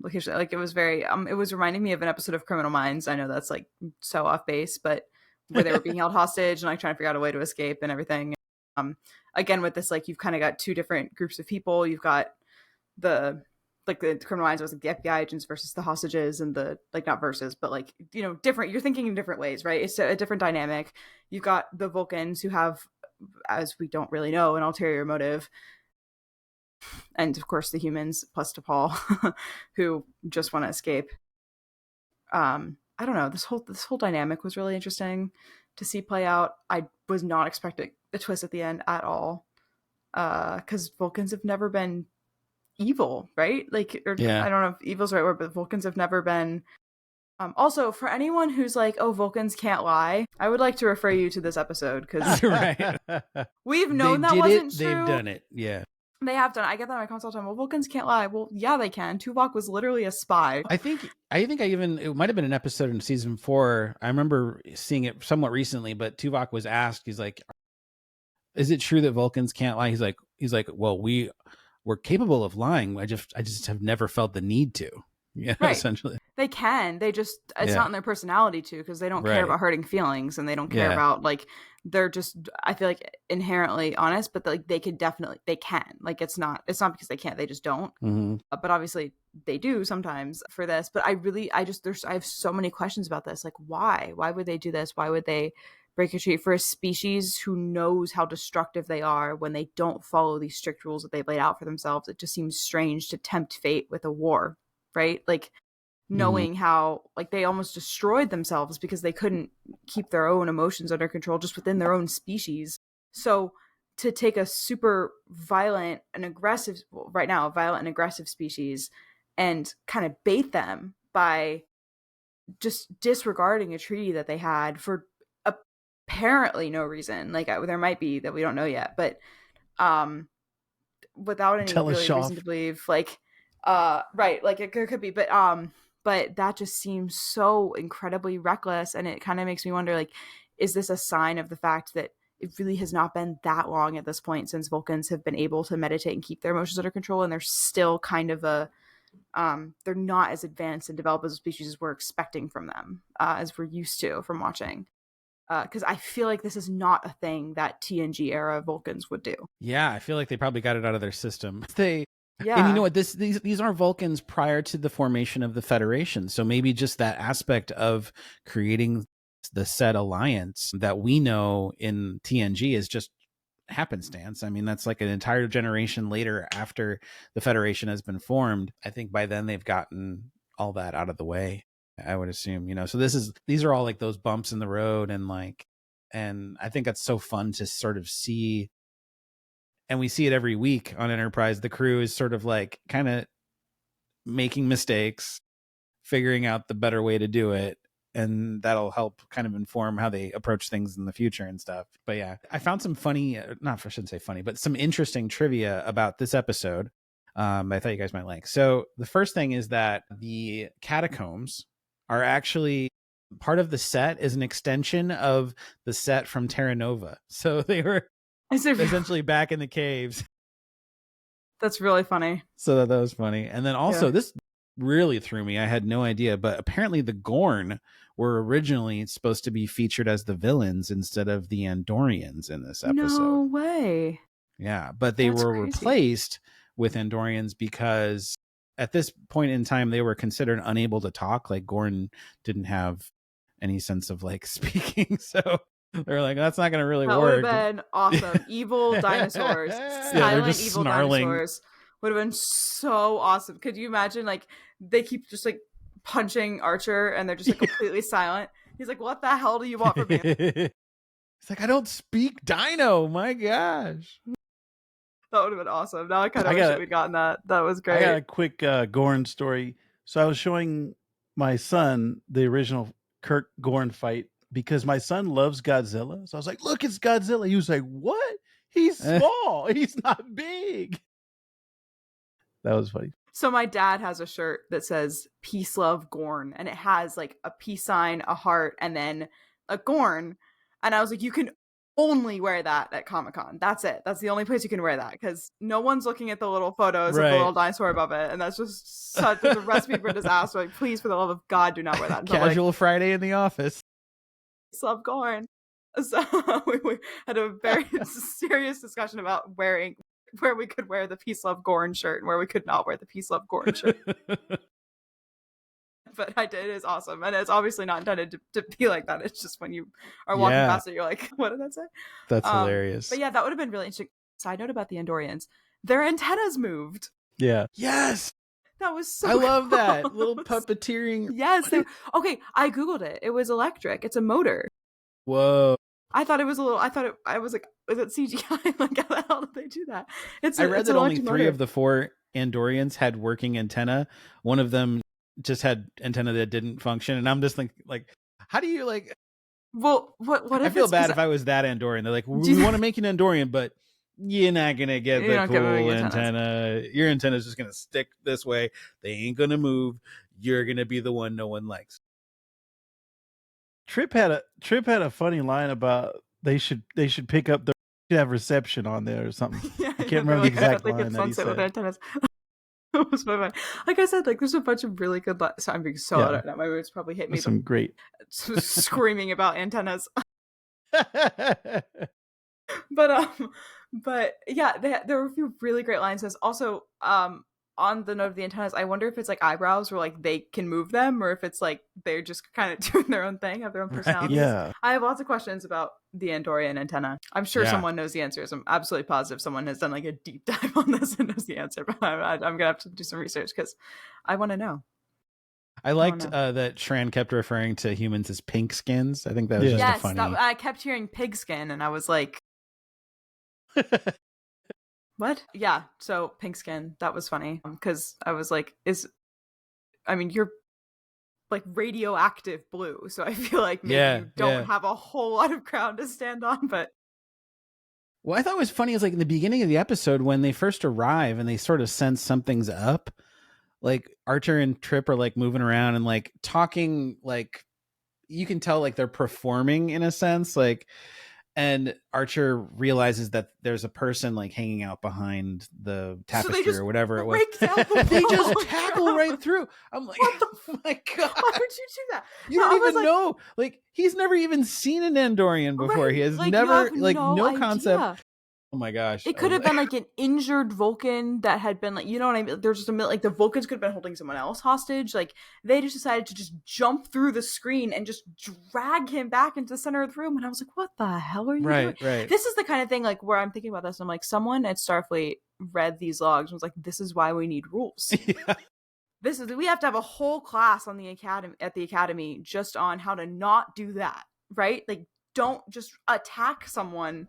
occasionally. Like it was very it was reminding me of an episode of Criminal Minds. I know that's like so off base, but where they were being held hostage and like trying to figure out a way to escape and everything. Again with this, like you've kind of got two different groups of people. You've got the Criminal Minds was like the FBI agents versus the hostages, and the like, not versus, but like, you know, different. You're thinking in different ways, right? It's a different dynamic. You've got the Vulcans who have, as we don't really know, an ulterior motive, and of course the humans plus T'Pol who just want to escape. I don't know. This whole dynamic was really interesting to see play out. I was not expecting a twist at the end at all, because Vulcans have never been evil, right? Like, or, I don't know if evil's the right word, but Vulcans have never been. Also, for anyone who's like, "Oh, Vulcans can't lie," I would like to refer you to this episode because Right. we've known They that did wasn't it, true. They've done it. Yeah. They have done it. I get that in my comments all the time. Well, Vulcans can't lie. Well, yeah, they can. Tuvok was literally a spy. I think it might have been an episode in season 4. I remember seeing it somewhat recently, but Tuvok was asked, he's like, "Is it true that Vulcans can't lie?" He's like, "Well, we're capable of lying. I just have never felt the need to." Yeah, right. Essentially. They can. They just, it's not in their personality to, because they don't care about hurting feelings, and they don't care about, like, they're just, I feel like, inherently honest, but like they can. Like, it's not because they can't, they just don't. Mm-hmm. But obviously they do sometimes for this. But I have so many questions about this. Like, why would they do this? Why would they break a treaty for a species who knows how destructive they are when they don't follow these strict rules that they've laid out for themselves? It just seems strange to tempt fate with a war, right? Like, knowing how, like, they almost destroyed themselves because they couldn't keep their own emotions under control just within their own species. So to take a super violent and aggressive species and kind of bait them by just disregarding a treaty that they had for apparently no reason, like, there might be that we don't know yet, but without any really reason to believe, like, right, like, it could be, but that just seems so incredibly reckless, and it kind of makes me wonder, like, is this a sign of the fact that it really has not been that long at this point since Vulcans have been able to meditate and keep their emotions under control, and they're still kind of they're not as advanced and developed as a species as we're expecting from them, as we're used to from watching. Because I feel like this is not a thing that TNG era Vulcans would do. Yeah, I feel like they probably got it out of their system. Yeah. And you know what? These are Vulcans prior to the formation of the Federation. So maybe just that aspect of creating the said alliance that we know in TNG is just happenstance. I mean, that's like an entire generation later after the Federation has been formed. I think by then they've gotten all that out of the way, I would assume, you know. So these are all like those bumps in the road, and I think that's so fun to sort of see. And we see it every week on Enterprise. The crew is sort of like kind of making mistakes, figuring out the better way to do it. And that'll help kind of inform how they approach things in the future and stuff. But yeah, I found some funny, I shouldn't say funny, but some interesting trivia about this episode. I thought you guys might like. So the first thing is that the catacombs are actually part of the set, is an extension of the set from Terra Nova. So they were essentially back in the caves. That's really funny. So that was funny. And then also this really threw me. I had no idea, but apparently the Gorn were originally supposed to be featured as the villains instead of the Andorians in this episode. No way. Yeah, but they were replaced with Andorians because at this point in time they were considered unable to talk. Like, Gorn didn't have any sense of like speaking, so they're like, that's not going to really work. That would have been awesome. Evil dinosaurs, silent evil snarling dinosaurs would have been so awesome. Could you imagine, like, they keep just like punching Archer and they're just like completely silent. He's like, what the hell do you want from me? It's like, I don't speak dino. My gosh. That would have been awesome. Now I kind of wish that we'd gotten that. That was great. I got a quick Gorn story. So I was showing my son the original Kirk Gorn fight because my son loves Godzilla. So I was like, look, it's Godzilla. He was like, what? He's small. He's not big. That was funny. So my dad has a shirt that says peace, love, Gorn. And it has like a peace sign, a heart, and then a Gorn. And I was like, you can only wear that at Comic-Con. That's it. That's the only place you can wear that, because no one's looking at the little photos of the little dinosaur above it, and that's just such a recipe for disaster. Like, please, for the love of God, do not wear that. Casual Friday in the office. Love Gorn. So we had a very serious discussion about wearing where we could wear the Peace Love Gorn shirt and where we could not wear the Peace Love Gorn shirt. But I did. It is awesome, and it's obviously not intended to be like that. It's just when you are walking past it, you're like, what did that say? That's hilarious. But yeah, that would have been really interesting. Side note about the Andorians, their antennas moved. Yeah. Yes. That was so I love that little puppeteering. Yes. Okay, I googled it. It was electric. It's a motor. Whoa. I thought it was a little. I was like, is it CGI? Like, how the hell did they do that? I read that only 3 of the 4 Andorians had working antenna. One of them just had antenna that didn't function, and I'm just like, how do you like? Well, what? I feel bad if I was that Andorian. They're like, we want to make an Andorian, but you're not gonna get the cool antenna. Your antenna is just gonna stick this way. They ain't gonna move. You're gonna be the one no one likes. Trip had a funny line about they should pick up have reception on there or something. Yeah, I can't remember the exact line that he said. With antennas. It was my mind. Like I said, like there's a bunch of really good. So I'm being so loud right now. My roots probably hit me. Some great screaming about antennas. But yeah, there were a few really great lines. There's also on the note of the antennas, I wonder if it's like eyebrows where like they can move them, or if it's like they're just kind of doing their own thing, have their own personalities. Yeah. I have lots of questions about the Andorian antenna. I'm sure someone knows the answers. I'm absolutely positive someone has done like a deep dive on this and knows the answer, but I'm gonna have to do some research because I want to know. I liked that Shran kept referring to humans as pink skins. I think that was just a funny. I kept hearing pig skin, and I was like, what? Yeah, so pink skin. That was funny because I was like, you're like radioactive blue, so I feel like maybe you don't have a whole lot of ground to stand on. But what I thought was funny is like in the beginning of the episode when they first arrive and they sort of sense something's up, like Archer and Trip are like moving around and like talking, like you can tell like they're performing in a sense, like. And Archer realizes that there's a person like hanging out behind the tapestry or whatever it was. They just tackle right through. I'm like, oh my God. Why would you do that? You don't even know. Like, he's never even seen an Andorian before. He has never, like, no concept. Oh my gosh. It could have been like an injured Vulcan that had been like, you know what I mean? There's just like the Vulcans could have been holding someone else hostage. Like they just decided to just jump through the screen and just drag him back into the center of the room. And I was like, what the hell are you doing? Right. This is the kind of thing like where I'm thinking about this. And I'm like, someone at Starfleet read these logs and was like, this is why we need rules. Yeah. We have to have a whole class on the academy just on how to not do that. Right? Like don't just attack someone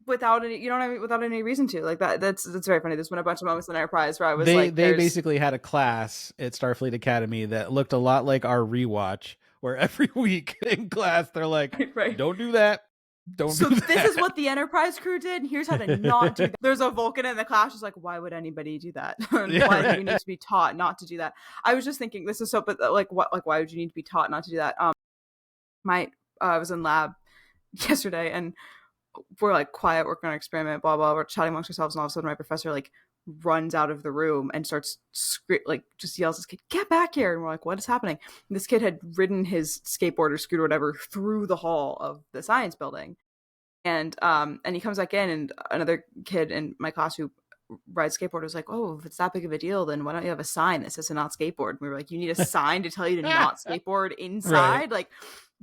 without any, you know what I mean, without any reason to. Like that's very funny. There's been a bunch of moments in Enterprise where I was they basically had a class at Starfleet Academy that looked a lot like our rewatch, where every week in class they're like, don't do that. This is what the Enterprise crew did, and here's how to not do that. There's a Vulcan in the class who's like, why would anybody do that? Why do you need to be taught not to do that? I was just thinking this is so, but like what, like why would you need to be taught not to do that? I was in lab yesterday and we're like quiet working on an experiment, blah blah, we're chatting amongst ourselves, and all of a sudden my professor like runs out of the room and starts like just yells at this kid, get back here. And we're like, what is happening? And this kid had ridden his skateboard or scooter or whatever through the hall of the science building, and he comes back in, and another kid in my class who rides skateboard was like, oh, if it's that big of a deal, then why don't you have a sign that says to not skateboard? And we were like, you need a sign to tell you to not skateboard inside? Like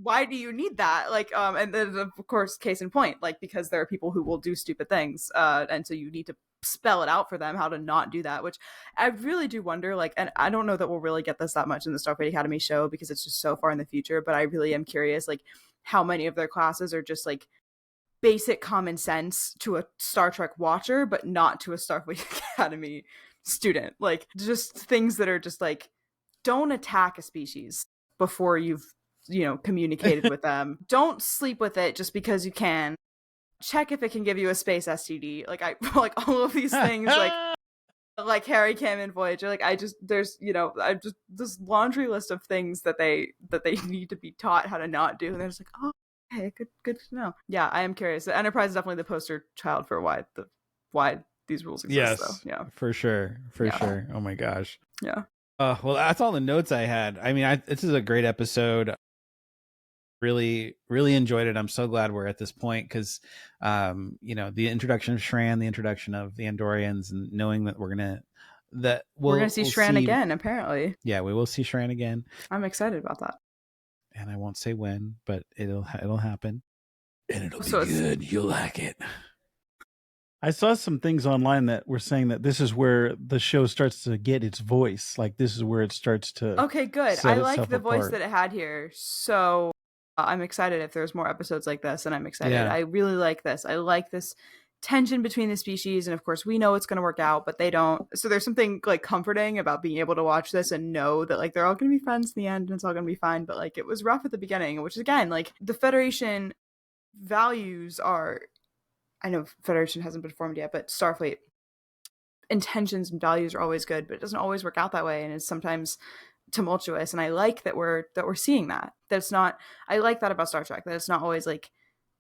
why do you need that? Like, and then of course, case in point, like, because there are people who will do stupid things. And so you need to spell it out for them how to not do that, which I really do wonder, like, and I don't know that we'll really get this that much in the Starfleet Academy show because it's just so far in the future, but I really am curious, like, how many of their classes are just like basic common sense to a Star Trek watcher, but not to a Starfleet Academy student. Like, just things that are just like, don't attack a species before you've communicated with them. Don't sleep with it just because you can. Check if it can give you a space STD. Like like all of these things, like Harry Kim and Voyager. Like there's this laundry list of things that they need to be taught how to not do, and they're just like, oh, Hey, good to know. Yeah, I am curious. The Enterprise is definitely the poster child for why these rules exist, though. Yeah, for sure, sure. Oh my gosh. Yeah. Well, that's all the notes I had. I mean, this is a great episode. Really enjoyed it. I'm so glad we're at this point because, the introduction of Shran, the introduction of the Andorians, and knowing that we're gonna see Shran again. Apparently, yeah, we will see Shran again. I'm excited about that. And I won't say when, but it'll happen, and it'll be good. You'll like it. I saw some things online that were saying that this is where the show starts to get its voice. Like this is where it starts to. Okay, good. I like the voice that it had here. So I'm excited if there's more episodes like this, and I'm excited. Yeah. I really like this. I like this tension between the species, and of course we know it's going to work out, but they don't. So there's something like comforting about being able to watch this and know that like they're all going to be friends in the end and it's all going to be fine. But like it was rough at the beginning, which is again like the Federation values are, I know Federation hasn't been formed yet, but Starfleet intentions and values are always good, but it doesn't always work out that way, and it's sometimes tumultuous. And I like that we're seeing that. That's not. I like that about Star Trek. That it's not always like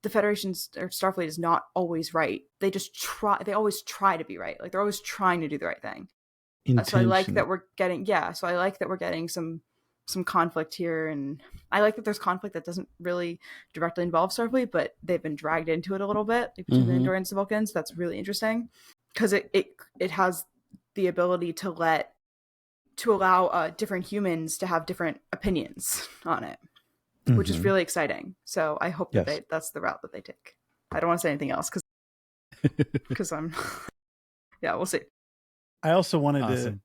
the Federation's or Starfleet is not always right. They just try. They always try to be right. Like they're always trying to do the right thing. So I like that we're getting. Yeah. So I like that we're getting some conflict here, and I like that there's conflict that doesn't really directly involve Starfleet, but they've been dragged into it a little bit between the Andorians and the Vulcans. That's really interesting because it has the ability to allow different humans to have different opinions on it, which is really exciting. So I hope that that's the route that they take. I don't want to say anything else because I'm yeah, we'll see. I also wanted to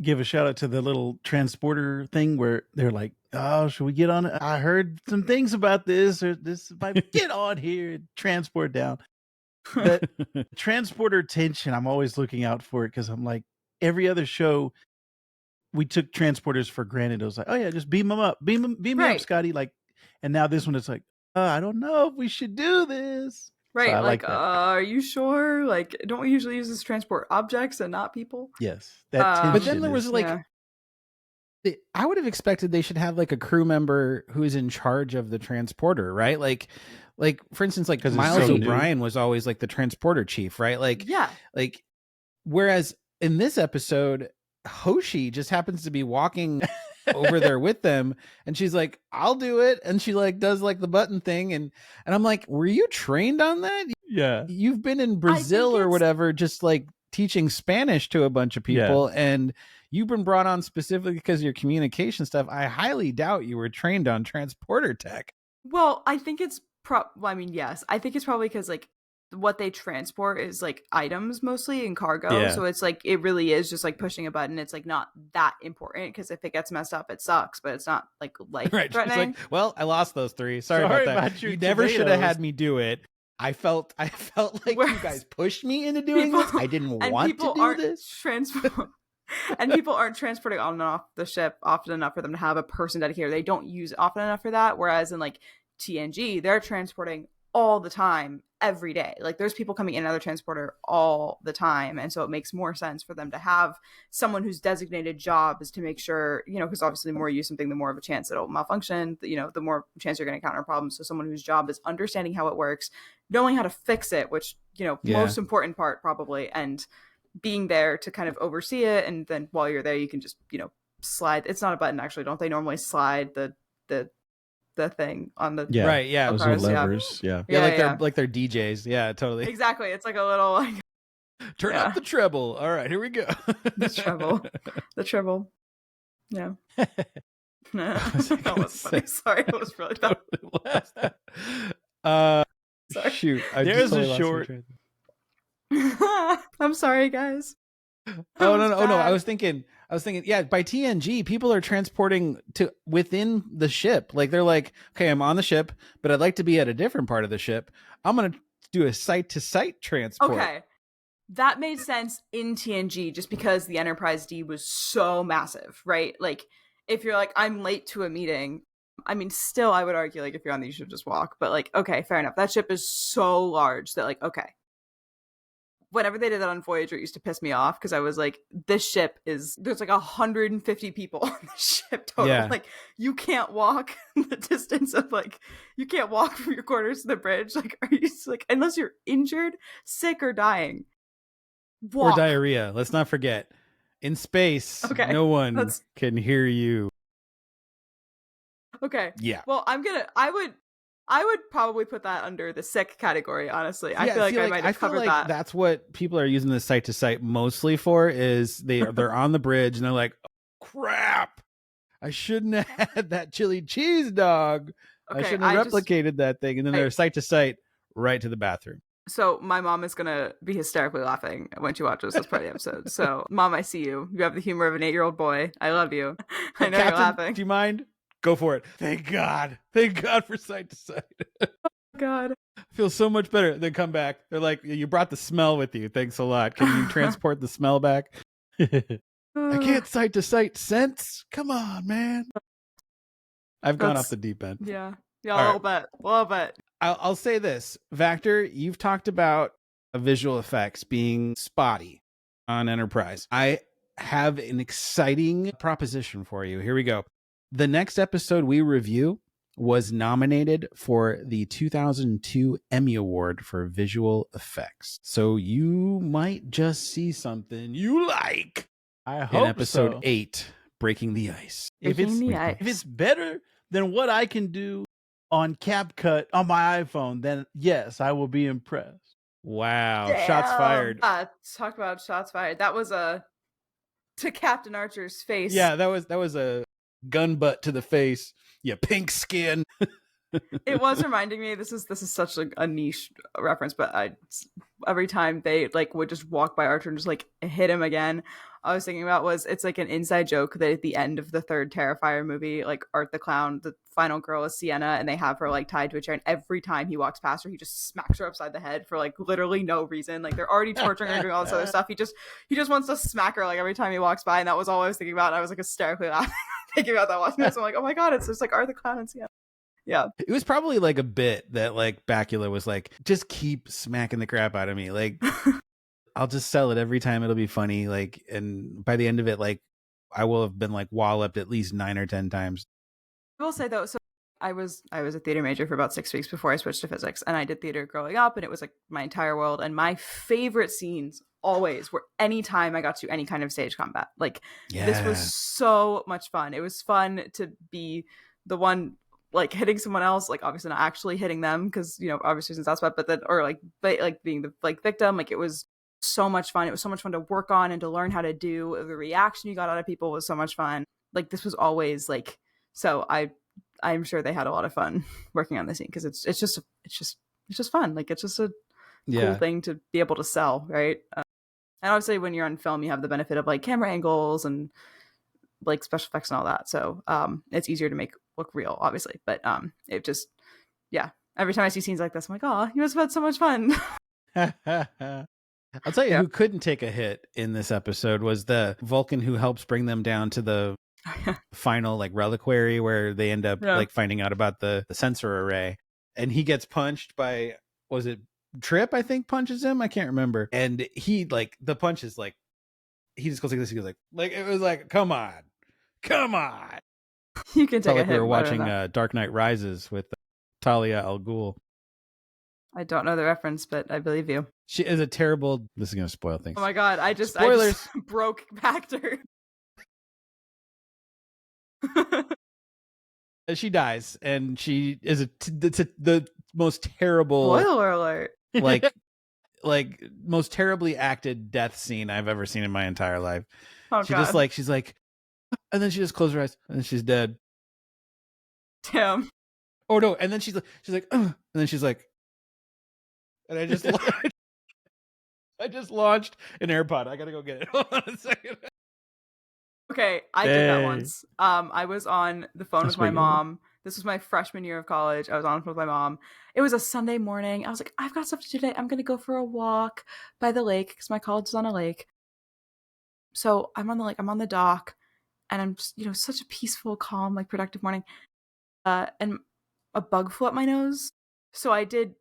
give a shout out to the little transporter thing where they're like, oh, should we get on it? I heard some things about this, or this might get on here and transport down. That transporter tension, I'm always looking out for it because I'm like, every other show, we took transporters for granted. It was like, oh yeah, just beam them up, beam me up, Scotty. Like, and now this one, it's like, I don't know if we should do this. Right. So like are you sure? Like, don't we usually use this to transport objects and not people? Yes. That but then there was like, I would have expected they should have like a crew member who is in charge of the transporter, right? Like for instance, like Miles O'Brien was always like the transporter chief, right? Like, like, whereas in this episode, Hoshi just happens to be walking over there with them, and she's like, I'll do it, and she like does like the button thing, and I'm like, were you trained on that? Yeah, you've been in Brazil or whatever, just like teaching Spanish to a bunch of people, and you've been brought on specifically because of your communication stuff. I highly doubt you were trained on transporter tech. Well, I think it's yes, I think it's probably because like what they transport is like items mostly in cargo, so it's like it really is just like pushing a button. It's like not that important because if it gets messed up it sucks, but it's not like life threatening. Like, well, I lost those 3. Sorry about that. You never should have had me do it. I felt like you guys pushed me into doing this. I didn't want to do this. And people aren't transporting on and off the ship often enough for them to have a person dedicated. They don't use it often enough for that, whereas in like TNG they're transporting all the time, every day. Like there's people coming in and out of the transporter all the time, and so it makes more sense for them to have someone whose designated job is to make sure, because obviously the more you use something, the more of a chance it'll malfunction, the more chance you're going to encounter problems. So someone whose job is understanding how it works, knowing how to fix it, which most important part probably, and being there to kind of oversee it. And then while you're there you can just slide. It's not a button actually. Don't they normally slide the thing on the right? Those are levers. Like they're DJs. Yeah, totally. Exactly. It's like a little like turn up the treble. All right, here we go. the treble. Yeah. That was funny. Sorry, it was really bad. Sorry. Shoot, there's a short. I'm sorry, guys. Oh no! I was thinking, yeah, by TNG, people are transporting to within the ship. Like they're like, okay, I'm on the ship, but I'd like to be at a different part of the ship. I'm gonna do a site-to-site transport. Okay, that made sense in TNG just because the Enterprise D was so massive, right? Like, if you're like, I'm late to a meeting, I mean, still, I would argue like if you're on the, you should just walk. But like, okay, fair enough. That ship is so large that like, okay. whenever they did that on Voyager, it used to piss me off because I was like, this ship there's like 150 people on the ship total. Yeah. Like, you can't walk the distance of like, you can't walk from your quarters to the bridge. Like, are you like, unless you're injured, sick, or dying. Walk. Or diarrhea. Let's not forget. In space, no one can hear you. Okay. Yeah. Well, I would probably put that under the sick category, honestly. I feel like I might have covered that. That's what people are using the site to site mostly for, is they're on the bridge and they're like, oh, crap, I shouldn't have had that chili cheese dog. I shouldn't have replicated that thing. And then they're site to site right to the bathroom. So my mom is going to be hysterically laughing when she watches this part of the episode. So, Mom, I see you. You have the humor of an 8-year-old boy. I love you. I know you're laughing. Do you mind? Go for it. Thank God. Thank God for site to site. Oh, God. Feels so much better. They come back. They're like, you brought the smell with you. Thanks a lot. Can you transport the smell back? I can't site to site sense. Come on, man. I've gone off the deep end. Yeah. Yeah, a little bit. I'll say this. Vactor, you've talked about visual effects being spotty on Enterprise. I have an exciting proposition for you. Here we go. The next episode we review was nominated for the 2002 Emmy Award for visual effects. So you might just see something you like. I hope in episode so. 8, Breaking the Ice. If it's better than what I can do on CapCut on my iPhone, then yes, I will be impressed. Wow. Damn. Shots fired. Talk about shots fired. That was to Captain Archer's face. Yeah, that was a gun butt to the face. Yeah, pink skin. It was reminding me, this is such a niche reference, but every time they like would just walk by Archer and just like hit him again, I was thinking about it's like an inside joke that at the end of the 3rd Terrifier movie, like Art the Clown, the final girl is Sienna, and they have her like tied to a chair, and every time he walks past her, he just smacks her upside the head for like literally no reason. Like they're already torturing her, doing all this other stuff. He just wants to smack her like every time he walks by, and that was all I was thinking about. And I was like hysterically laughing thinking about that watching this. I'm like, oh my God, it's just like Art the Clown and Sienna. Yeah. It was probably like a bit that like Bakula was like, just keep smacking the crap out of me. Like, I'll just sell it every time. It'll be funny. Like, and by the end of it, like, I will have been like walloped at least 9 or 10 times. I will say though, so I was a theater major for about 6 weeks before I switched to physics, and I did theater growing up, and it was like my entire world. And my favorite scenes always were anytime I got to any kind of stage combat. Like, This was so much fun. It was fun to be the one like hitting someone else, like obviously not actually hitting them because, you know, obviously since that's but then, or like being the like victim. Like, it was so much fun. It was so much fun to work on and to learn how to do. The reaction you got out of people was so much fun. Like, this was always like, so I'm sure they had a lot of fun working on the scene because it's just fun. Like, it's just a cool thing to be able to sell, right? And obviously when you're on film, you have the benefit of like camera angles and like special effects and all that. So it's easier to make look real, obviously. But it just, every time I see scenes like this, I'm like, oh, you must have had so much fun. I'll tell you who couldn't take a hit in this episode was the Vulcan who helps bring them down to the final like reliquary where they end up like finding out about the sensor array, and he gets punched by, was it Trip? I think punches him. I can't remember. And he like the punch is like, he just goes like this. He goes like it was like, come on. You can take a hit. We were watching Dark Knight Rises with Talia al Ghul. I don't know the reference, but I believe you. She is a terrible. This is going to spoil things. Oh my God! I just broke Vactor. She dies, and she is the most terrible. Spoiler alert! Like most terribly acted death scene I've ever seen in my entire life. Oh, she God. just like, she's like, and then she just closes her eyes, and then she's dead. Damn. Oh no! And then she's like, and then she's like, and I just launched an AirPod. I gotta go get it. Hold on a second. Okay, I did that once. I was on the phone with my mom. This was my freshman year of college. I was on the phone with my mom. It was a Sunday morning. I was like, I've got stuff to do today. I'm going to go for a walk by the lake because my college is on a lake. So I'm on the lake. I'm on the dock, and I'm just, such a peaceful, calm, like productive morning. And a bug flew up my nose. So I did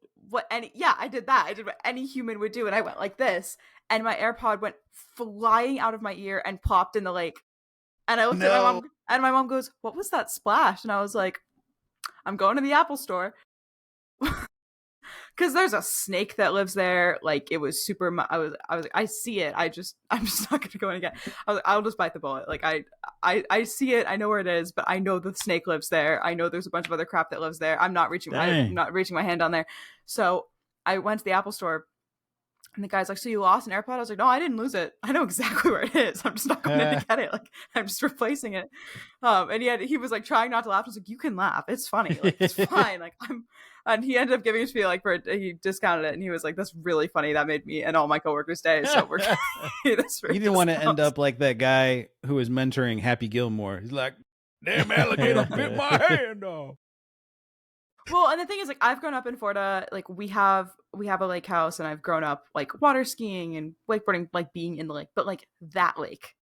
I did that. I did what any human would do, and I went like this, and my AirPod went flying out of my ear and plopped in the lake. And I looked at my mom, and my mom goes, "What was that splash?" And I was like, "I'm going to the Apple store." Because there's a snake that lives there. Like, it was super. I was like, I see it. I'm just not going to go in again. I was like, I'll just bite the bullet. Like, I see it. I know where it is, but I know the snake lives there. I know there's a bunch of other crap that lives there. I'm not reaching my hand down there. So I went to the Apple store, and the guy's like, "So you lost an AirPod?" I was like, "No, I didn't lose it. I know exactly where it is. I'm just not going to get it. Like, I'm just replacing it." And he was like trying not to laugh. I was like, "You can laugh. It's funny. Like, it's fine." Like, and he ended up giving it to me, he discounted it, and he was like, "That's really funny. That made me and all my coworkers' day." So we're you didn't want to end up like that guy who was mentoring Happy Gilmore. He's like, "Damn alligator bit my hand off." Well, and the thing is, like, I've grown up in Florida. Like, we have a lake house, and I've grown up like water skiing and wakeboarding, like being in the lake, but like that lake,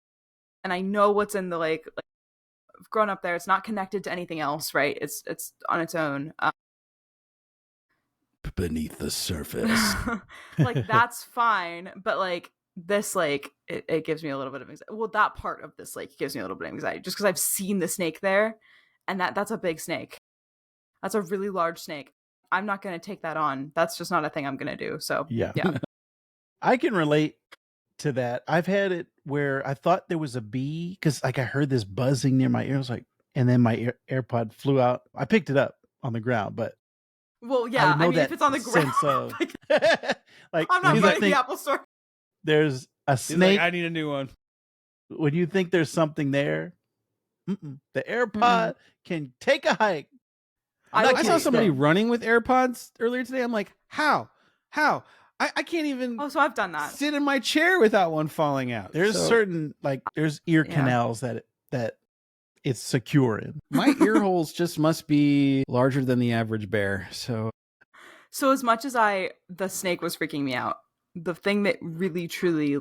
and I know what's in the lake. Like, I've grown up there. It's not connected to anything else, right? It's on its own. Beneath the surface. Like, that's fine, but like this lake, it gives me a little bit of anxiety. Well, that part of this lake gives me a little bit of anxiety just because I've seen the snake there, and that's a big snake. That's a really large snake. I'm not going to take that on. That's just not a thing I'm going to do. So yeah. I can relate to that. I've had it where I thought there was a bee because like I heard this buzzing near my ear. I was like, and then my AirPod flew out. I picked it up on the ground, but well, yeah. I mean, if it's on the ground, of, like I'm not going to the Apple store. There's a snake. Like, I need a new one. When you think there's something there, the AirPod can take a hike. I saw somebody running with AirPods earlier today. I'm like, how? I can't even. Oh, so I've done that. Sit in my chair without one falling out. There's certain there's ear canals that it's secure in. My ear holes just must be larger than the average bear. So as much as the snake was freaking me out, the thing that really truly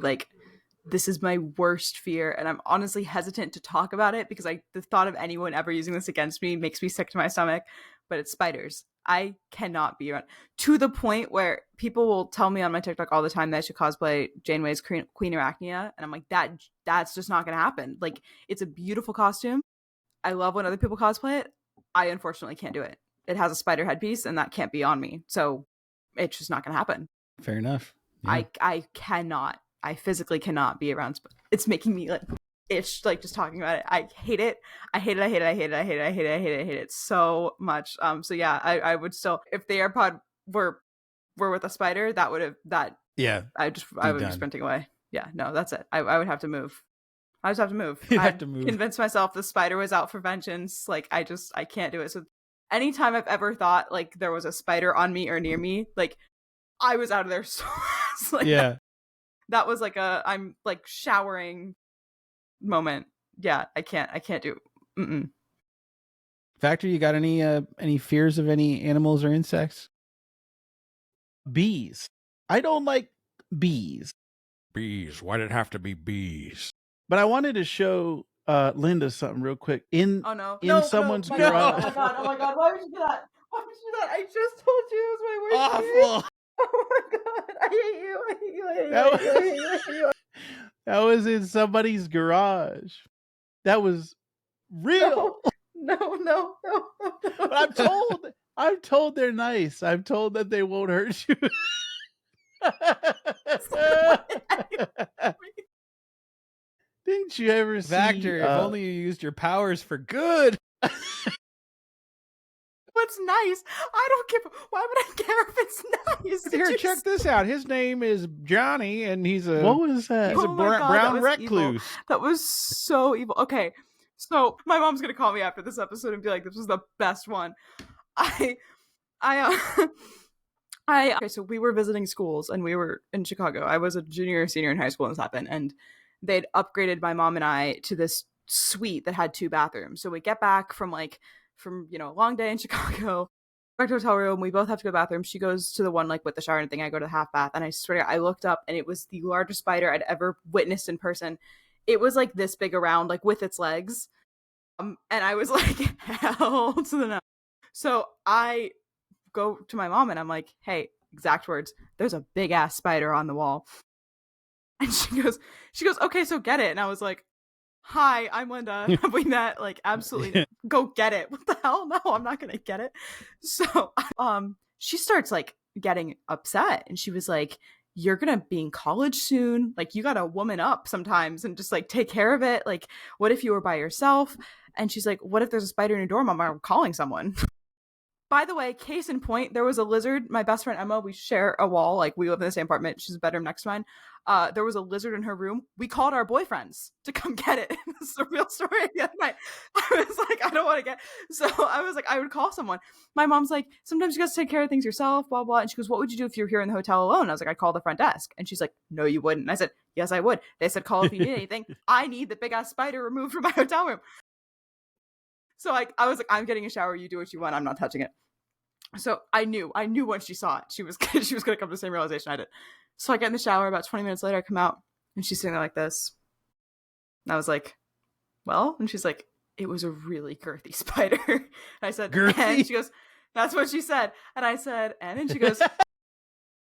this is my worst fear, and I'm honestly hesitant to talk about it because the thought of anyone ever using this against me makes me sick to my stomach, but it's spiders. I cannot be around, to the point where people will tell me on my TikTok all the time that I should cosplay Janeway's Queen Arachnia, and I'm like, that's just not going to happen. Like, it's a beautiful costume. I love when other people cosplay it. I unfortunately can't do it. It has a spider headpiece, and that can't be on me, so it's just not going to happen. Fair enough. Yeah. I cannot. I physically cannot be around. It's making me itch, just talking about it. I hate it. I hate it so much. So yeah, I would still, if the AirPod were with a spider, that would have I would be sprinting away. Yeah, no, that's it. I would have to move. I just have to move. You have to move. Convince myself the spider was out for vengeance. I can't do it. So anytime I've ever thought there was a spider on me or near me, I was out of there so fast. Yeah. That was I'm showering moment. Yeah, I can't do. Vactor, you got any fears of any animals or insects? Bees. I don't like bees. Bees. Why did it have to be bees? But I wanted to show Linda something real quick. Someone's garage. Oh my god! Why would you do that? Why would you do that? I just told you it was my worst fear. Awful. Oh my god! I hate you. I hate you. That was in somebody's garage. That was real. No. But I'm told they're nice. I'm told that they won't hurt you. Didn't you ever see Vactor? If only you used your powers for good. What's nice? I don't care. Why would I care if it's nice? Here, check this out. His name is Johnny, and he's a what was that? He's a brown recluse. Evil. That was so evil. Okay, so my mom's gonna call me after this episode and be like, "This was the best one." Okay, so we were visiting schools, and we were in Chicago. I was a junior or senior in high school when this happened, and they'd upgraded my mom and I to this suite that had 2 bathrooms. So we get back from a long day in Chicago, back to the hotel room. We both have to go to the bathroom. She goes to the one with the shower and thing. I go to the half bath, and I swear to God, I looked up, and it was the largest spider I'd ever witnessed in person. It was this big around, with its legs. And I was hell to the no. So I go to my mom, and I'm like, "Hey, exact words, "There's a big ass spider on the wall." And she goes, "Okay, so get it." And I was like, "Hi, I'm Linda. Have we met?" Like, absolutely, go get it. What the hell? No, I'm not gonna get it. So, she starts like getting upset, and she was like, "You're gonna be in college soon. Like, you gotta woman up sometimes and just like take care of it. Like, what if you were by yourself?" And she's like, "What if there's a spider in your dorm? I'm calling someone." By the way, case in point, there was a lizard. My best friend Emma, we share a wall. Like, we live in the same apartment. She's a bedroom next to mine. There was a lizard in her room. We called our boyfriends to come get it. This is a real story. The other night, I was like, I don't want to get. So I was like, I would call someone. My mom's like, sometimes you got to take care of things yourself, blah, blah. And she goes, "What would you do if you were here in the hotel alone?" I was like, "I'd call the front desk." And she's like, "No, you wouldn't." And I said, "Yes, I would." They said, "Call if you need anything." I need the big ass spider removed from my hotel room. So I was like, "I'm getting a shower. You do what you want. I'm not touching it." So I knew when she saw it, she was going to come to the same realization I did. So I get in the shower. About 20 minutes later, I come out, and she's sitting there like this. And I was like, "Well?" And she's like, "It was a really girthy spider." And I said, Girthy? And she goes, "That's what she said." And I said, and she goes,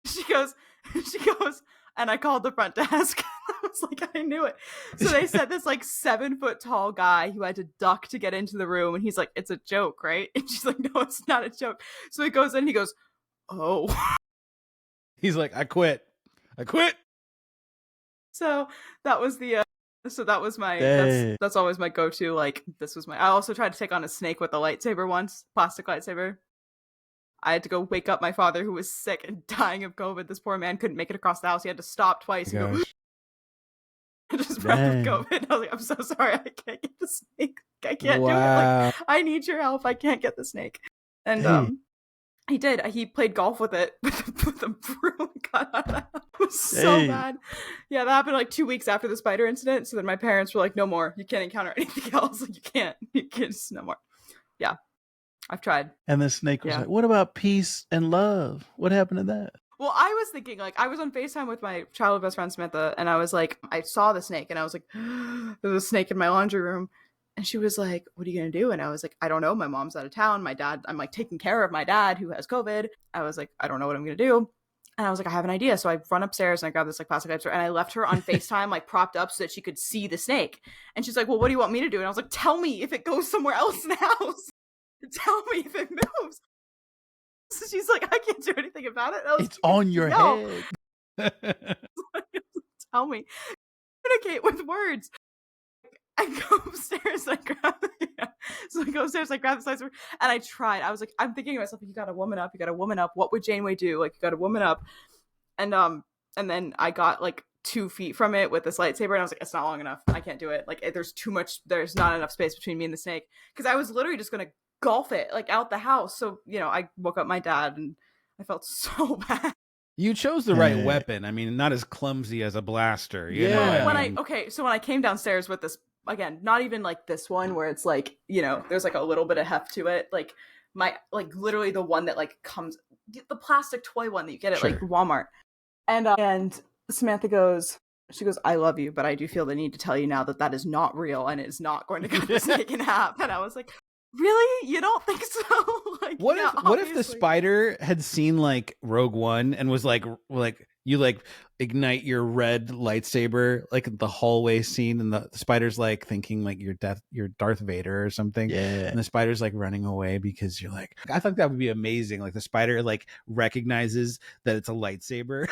she goes, and I called the front desk. I was like, I knew it. So they said this like 7-foot tall guy who had to duck to get into the room. And he's like, "It's a joke, right?" And she's like, "No, it's not a joke." So he goes in, he goes, "Oh." He's like, I quit. So that was the, that was my, that's always my go-to. Like, this was I also tried to take on a snake with a lightsaber once, plastic lightsaber. I had to go wake up my father, who was sick and dying of COVID. This poor man couldn't make it across the house. He had to stop twice and go, just breath of COVID. I was like, "I'm so sorry. I can't get the snake. I can't do it. Like, I need your help. I can't get the snake." And he did. He played golf with it with a broom. It was so bad. Yeah, that happened like 2 weeks after the spider incident. So then my parents were like, "No more. You can't encounter anything else. Like, you can't just no more." Yeah, I've tried. And the snake was like, "What about peace and love? What happened to that?" Well, I was thinking, like, I was on FaceTime with my childhood best friend Samantha, and I was like, I saw the snake, and I was like, "There's a snake in my laundry room." And she was like, "What are you going to do?" And I was like, "I don't know. My mom's out of town. My dad, I'm like taking care of my dad who has COVID." I was like, "I don't know what I'm going to do." And I was like, "I have an idea." So I run upstairs and I grab this like plastic lighter, and I left her on FaceTime, like propped up so that she could see the snake. And she's like, "Well, what do you want me to do?" And I was like, "Tell me if it goes somewhere else in the house. Tell me if it moves." So she's like, "I can't do anything about it." It's on your head. Tell me. Communicate with words. I go upstairs, I grab so I go upstairs, I grab the slicer, and I tried. I was like, I'm thinking to myself, you gotta woman up. What would Janeway do? Like, you gotta woman up. And then I got like 2 feet from it with this lightsaber, and I was like, it's not long enough. I can't do it. Like, there's not enough space between me and the snake. Because I was literally just gonna golf it like out the house. So, I woke up my dad, and I felt so bad. You chose the right weapon. I mean, not as clumsy as a blaster. You know? So when I came downstairs with this, again, not even like this one where it's like, there's like a little bit of heft to it. Like literally the one that like comes, the plastic toy one that you get at like Walmart. And Samantha she goes, "I love you, but I do feel the need to tell you now that is not real, and it is not going to cut the snake in half." And I was like, "Really? You don't think so?" Like, what if the spider had seen like Rogue One and was like you like ignite your red lightsaber like the hallway scene, and the spider's like thinking like you're Darth Vader or something, and the spider's like running away because you're like, I think that would be amazing. Like the spider like recognizes that it's a lightsaber.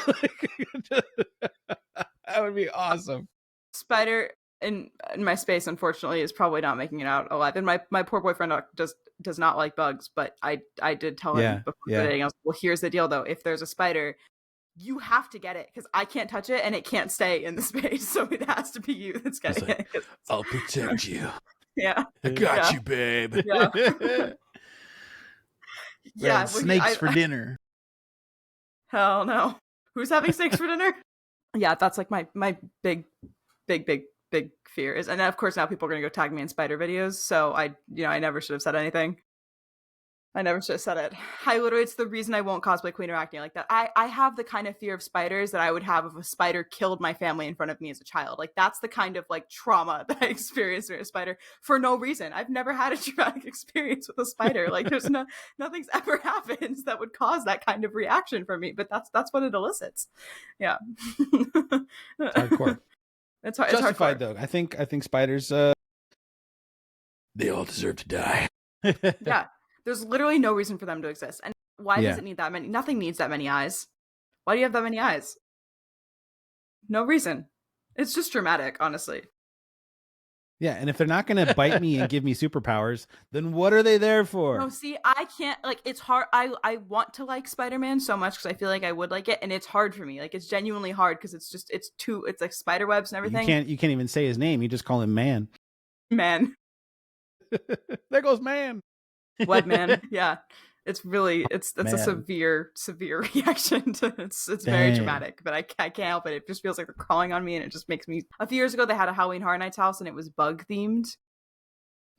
That would be awesome. Spider in my space, unfortunately, is probably not making it out alive. And my poor boyfriend does not like bugs, but I did tell him before dating. I was like, "Well, here's the deal though. If there's a spider, you have to get it, because I can't touch it and it can't stay in the space. So it has to be you that's getting it. I'll protect you. Yeah. I got you, babe." Yeah. Snakes for dinner. Hell no. Who's having snakes for dinner? Yeah, that's like my big fear is, and of course now people are gonna go tag me in spider videos. So I never should have said anything. I never should have said it. It's the reason I won't cosplay Queen Arachne like that. I have the kind of fear of spiders that I would have if a spider killed my family in front of me as a child. Like, that's the kind of like trauma that I experienced with a spider for no reason. I've never had a traumatic experience with a spider. Like, there's nothing's ever happened that would cause that kind of reaction for me. But that's what it elicits. Yeah. It's hardcore. It's justified hardcore. though. I think spiders. They all deserve to die. Yeah. There's literally no reason for them to exist. And why does it need that many? Nothing needs that many eyes. Why do you have that many eyes? No reason. It's just dramatic, honestly. Yeah, and if they're not going to bite me and give me superpowers, then what are they there for? No, see, I can't, like, it's hard. I want to like Spider-Man so much because I feel like I would like it, and it's hard for me. Like, it's genuinely hard because it's like spider webs and everything. You can't even say his name. You just call him Man. Man. There goes Man. Webman. Yeah. It's a severe reaction to it's very dramatic, but I can't help it. It just feels like they're crawling on me, and it just makes me. A few years ago they had a Halloween Horror Nights house and it was bug themed.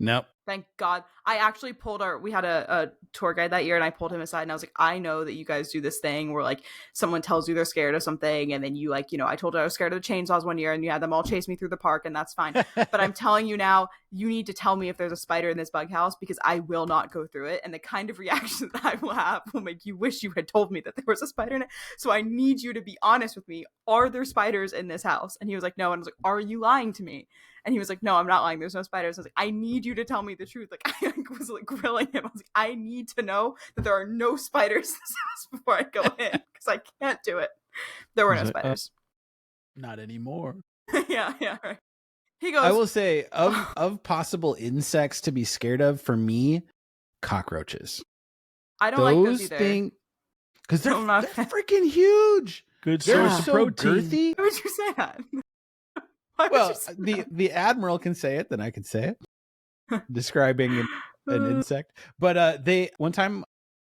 Nope. Thank God. I actually we had a tour guide that year, and I pulled him aside and I was like, I know that you guys do this thing where like someone tells you they're scared of something, and then you like, I told you I was scared of the chainsaws one year and you had them all chase me through the park, and that's fine. But I'm telling you now, you need to tell me if there's a spider in this bug house, because I will not go through it. And the kind of reaction that I will have will make you wish you had told me that there was a spider in it. So I need you to be honest with me. Are there spiders in this house? And he was like, no. And I was like, are you lying to me? And he was like, no, I'm not lying. There's no spiders. I was like, I need you to tell me the truth. Like, I was like grilling him. I was like, I need to know that there are no spiders in this house before I go in, because I can't do it. There were no spiders. Not anymore. Yeah, right. He goes, I will say, of possible insects to be scared of, for me, cockroaches. I don't like those either. Because they're freaking huge. Good source of protein. Girthy. Why would you say that? Well, the Admiral can say it, then I can say it. Describing an insect. But one time,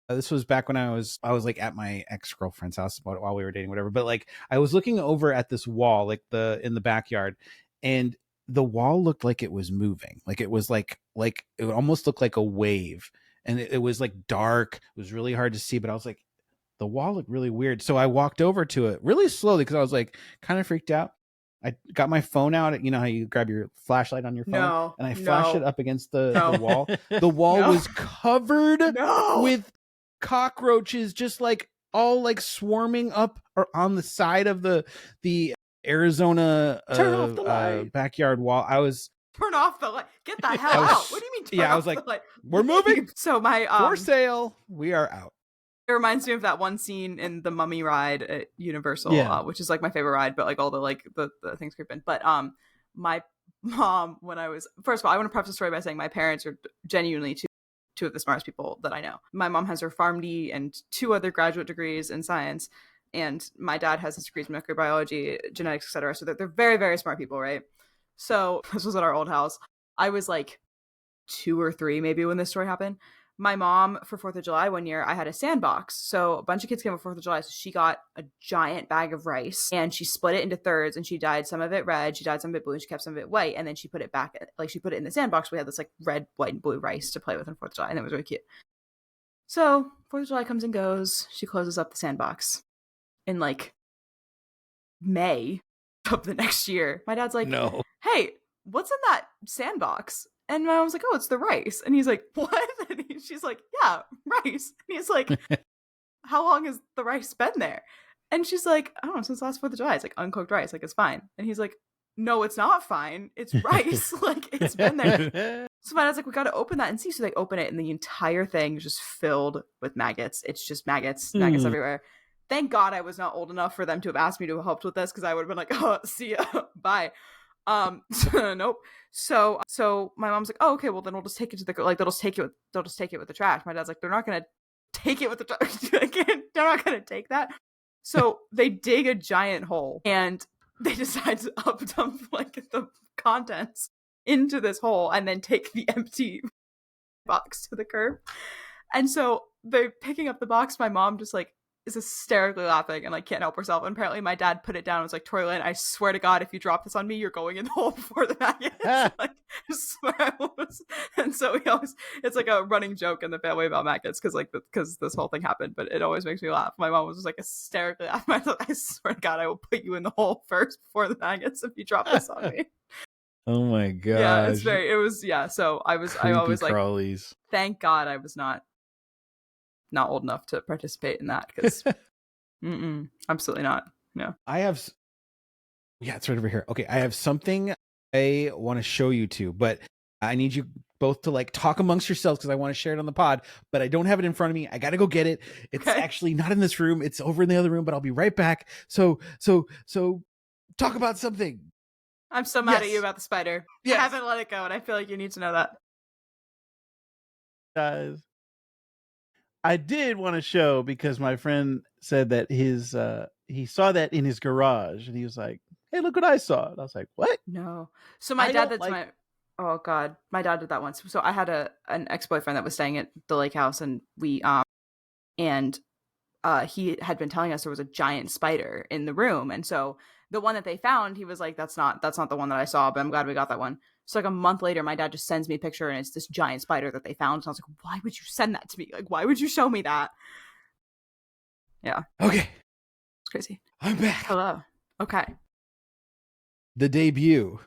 this was back when I was like at my ex-girlfriend's house while we were dating, whatever. But like I was looking over at this wall, like in the backyard, and the wall looked like it was moving. Like it was like it almost looked like a wave, and it was like dark. It was really hard to see, but I was like, the wall looked really weird. So I walked over to it really slowly because I was like kind of freaked out. I got my phone out. You know how you grab your flashlight on your phone? And I flashed it up against the wall. The wall was covered with cockroaches, just like all like swarming up or on the side of the Arizona backyard wall. I was turn off the light. Get the hell out. What do you mean turn off I was like, the light? We're moving. So my for sale. We are out. It reminds me of that one scene in the Mummy ride at Universal, which is like my favorite ride, but like all the like the things creep in. But my mom, when I was, first of all, I want to preface the story by saying my parents are genuinely two of the smartest people that I know. My mom has her PharmD and 2 other graduate degrees in science, and my dad has his degrees in microbiology, genetics, etc. So they're very, very smart people, right? So this was at our old house. I was like 2 or 3 maybe when this story happened. My mom, for 4th of July one year, I had a sandbox. So a bunch of kids came for 4th of July. So she got a giant bag of rice and she split it into thirds, and she dyed some of it red, she dyed some of it blue, and she kept some of it white. And then she put it back, like she put it in the sandbox. We had this like red, white, and blue rice to play with on 4th of July. And it was really cute. So 4th of July comes and goes. She closes up the sandbox in like May of the next year. My dad's like, no. Hey, what's in that sandbox? And my mom's like, oh, it's the rice. And he's like, what? And she's like, yeah, rice. And he's like, how long has the rice been there? And she's like, I don't know, since last 4th of July. It's like uncooked rice. Like, it's fine. And he's like, no, it's not fine. It's rice. Like, it's been there. So my dad's like, we got to open that and see. So they open it, and the entire thing is just filled with maggots. It's just maggots everywhere. Thank God I was not old enough for them to have asked me to help with this, because I would have been like, oh, see ya, bye. Nope. So my mom's like, oh, okay, well then we'll just take it to the, like, they'll just take it with the trash. My dad's like, they're not gonna take it with the trash. They're not gonna take that. So they dig a giant hole, and they decide to up dump like the contents into this hole and then take the empty box to the curb. And so they're picking up the box. My mom just like is hysterically laughing and like can't help herself. And apparently my dad put it down and was like, Toylin, I swear to God, if you drop this on me, you're going in the hole before the maggots. Like, I swear I was. And so we always, it's like a running joke in the family about maggots because this whole thing happened, but it always makes me laugh. My mom was just like hysterically laughing. I swear to God, I will put you in the hole first before the maggots if you drop this on me. Oh my god. Yeah, so I always like, crawlies. Thank God I was not old enough to participate in that, because absolutely not. No. Yeah, it's right over here. Okay, I have something I want to show you two, but I need you both to like talk amongst yourselves because I want to share it on the pod, but I don't have it in front of me. I got to go get it. It's actually not in this room. It's over in the other room, but I'll be right back. So talk about something. I'm so mad at you about the spider. Yes. I haven't let it go, and I feel like you need to know that. Guys, I did want to show because my friend said that he saw that in his garage and he was like, "Hey, look what I saw." And I was like, "What?" No. So my dad, oh God, my dad did that once. So I had an ex-boyfriend that was staying at the lake house, and he had been telling us there was a giant spider in the room. And so the one that they found, he was like, that's not the one that I saw, but I'm glad we got that one. So like a month later, my dad just sends me a picture and it's this giant spider that they found. So I was like, why would you send that to me? Like, why would you show me that? Yeah. Okay. It's crazy. I'm back. Hello. Okay. The debut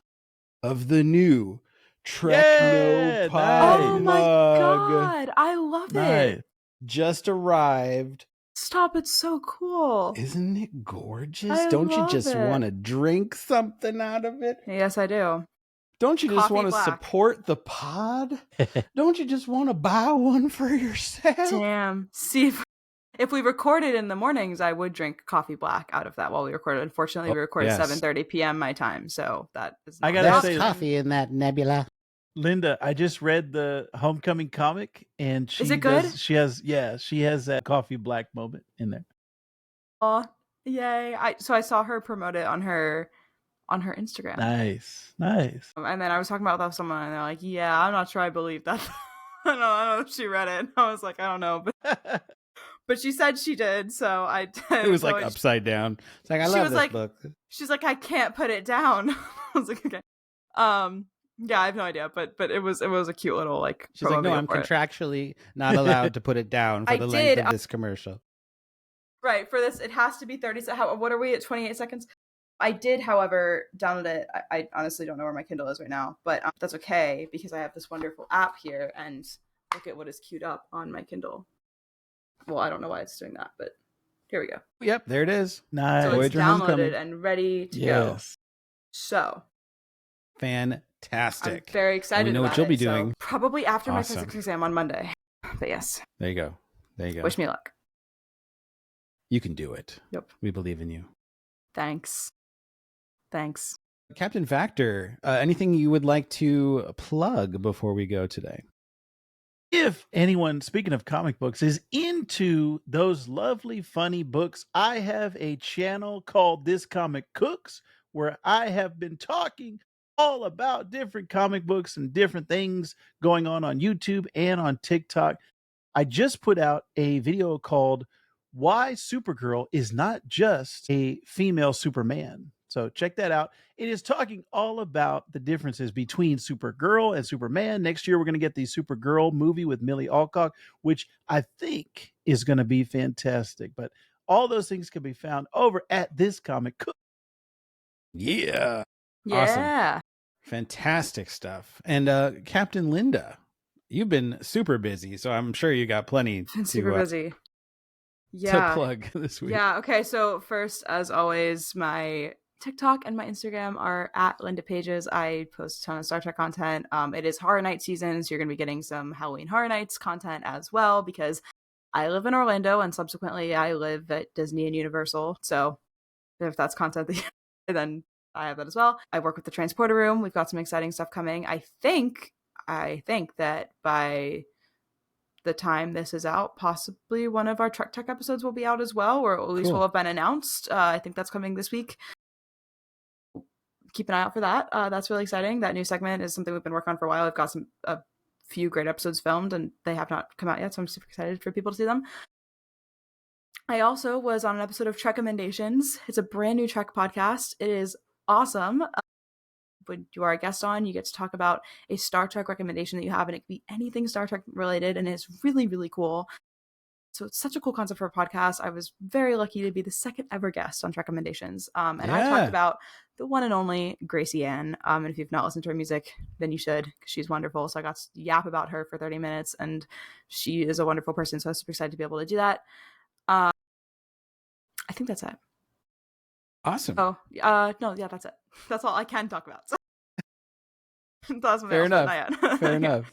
of the new Treknopod Oh my mug. God. I love it. Just arrived. Stop, it's so cool. Isn't it gorgeous? Don't you just want to drink something out of it? Yes, I do. Don't you just want to black. support the pod? Don't you just want to buy one for yourself? Damn. See, if we recorded in the mornings, I would drink coffee black out of that while we recorded. Unfortunately, we recorded 7:30 p.m. my time, so that is not. I gotta say, coffee in that nebula. Linda, I just read the Homecoming comic, and is it good? She has that coffee black moment in there. Oh, yay! I saw her promote it on her Instagram. Nice. And then I was talking about that with someone, and they're like, "Yeah, I'm not sure I believe that." I don't know if she read it. I was like, I don't know, but she said she did, so I did. It was like upside down. It's like, I love this book. She's like, I can't put it down. I was like, okay. Yeah, I have no idea, but it was a cute little like. She's like, no, I'm contractually not allowed to put it down for the length of this commercial. Right, for this, it has to be 30 seconds. What are we at, 28 seconds? I did, however, download it. I honestly don't know where my Kindle is right now, but that's okay because I have this wonderful app here, and look at what is queued up on my Kindle. Well, I don't know why it's doing that, but here we go. Yep, there it is. Nice. So it's downloaded and ready to go. So. Fantastic. I'm very excited. We know about what you'll be it, doing. So probably after my physics exam on Monday. But yes. There you go. Wish me luck. You can do it. Yep. We believe in you. Thanks. Captain Vactor, anything you would like to plug before we go today? If anyone, speaking of comic books, is into those lovely, funny books, I have a channel called This Comic Cooks, where I have been talking all about different comic books and different things going on YouTube and on TikTok. I just put out a video called Why Supergirl is Not Just a Female Superman. So check that out. It is talking all about the differences between Supergirl and Superman. Next year, we're going to get the Supergirl movie with Millie Alcock, which I think is going to be fantastic. But all those things can be found over at This Comic Cook. Yeah. Awesome. Fantastic stuff. And Captain Linda, you've been super busy, so I'm sure you got plenty busy. To plug this week. Yeah. Okay. So first, as always, my TikTok and my Instagram are at Linda Pages. I post a ton of Star Trek content. It is Horror Night season, so you're going to be getting some Halloween Horror Nights content as well, because I live in Orlando and subsequently I live at Disney and Universal. So if that's content, then I have that as well. I work with the Transporter Room. We've got some exciting stuff coming. I think that by the time this is out, possibly one of our Trek Tech episodes will be out as well, or at least will have been announced. I think that's coming this week. Keep an eye out for that. That's really exciting. That new segment is something we've been working on for a while. I've got a few great episodes filmed and they have not come out yet, so I'm super excited for people to see them. I also was on an episode of Trekmentations. It's a brand new Trek podcast. It is awesome. When you are a guest on, you get to talk about a Star Trek recommendation that you have, and it can be anything Star Trek related, and it's really, really cool. So it's such a cool concept for a podcast. I was very lucky to be the second ever guest on Trekmentations. And I talked about the one and only Gracie Ann. And if you've not listened to her music, then you should, because she's wonderful. So I got to yap about her for 30 minutes, and she is a wonderful person. So I was super excited to be able to do that. I think that's it. Awesome. Oh, no, yeah, that's it. That's all I can talk about. So. Fair enough. Fair enough.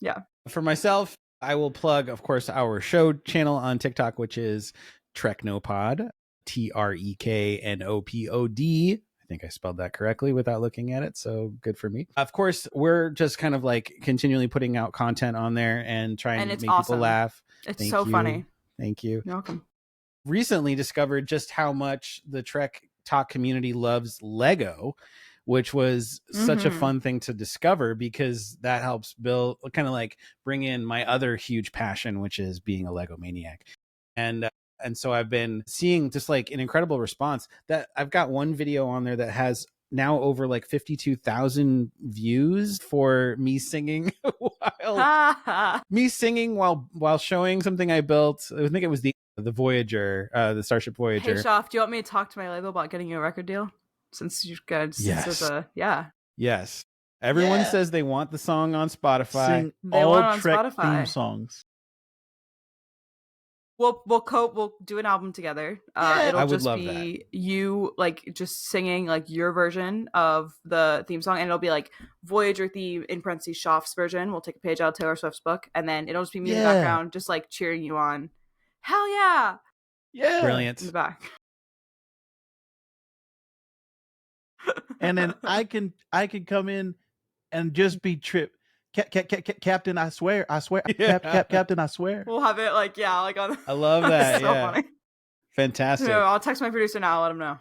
Yeah. For myself, I will plug, of course, our show channel on TikTok, which is Treknopod, Treknopod. I think I spelled that correctly without looking at it, so good for me. Of course, we're just kind of like continually putting out content on there and trying to make people laugh. It's so funny. Thank you. You're welcome. Recently discovered just how much the Trek Talk community loves Lego, which was such a fun thing to discover, because that helps build, kind of like bring in my other huge passion, which is being a Lego maniac. And so I've been seeing just like an incredible response. That I've got one video on there that has now over like 52,000 views for me singing while showing something I built. I think it was the Voyager, the Starship Voyager. Hey Shoff, do you want me to talk to my label about getting you a record deal? Since you guys, yes. Everyone says they want the song on Spotify. Sing all Trek theme songs. We'll do an album together. It'll just be you like just singing like your version of the theme song, and it'll be like Voyager theme in parentheses Shoff's version. We'll take a page out of Taylor Swift's book, and then it'll just be me in the background, just like cheering you on. Hell yeah! Yeah, brilliant. In the back. And then I can come in and just be tripped. Captain, I swear. Captain, I swear. We'll have it like on. I love that. So funny. Fantastic. No, I'll text my producer now. Let him know.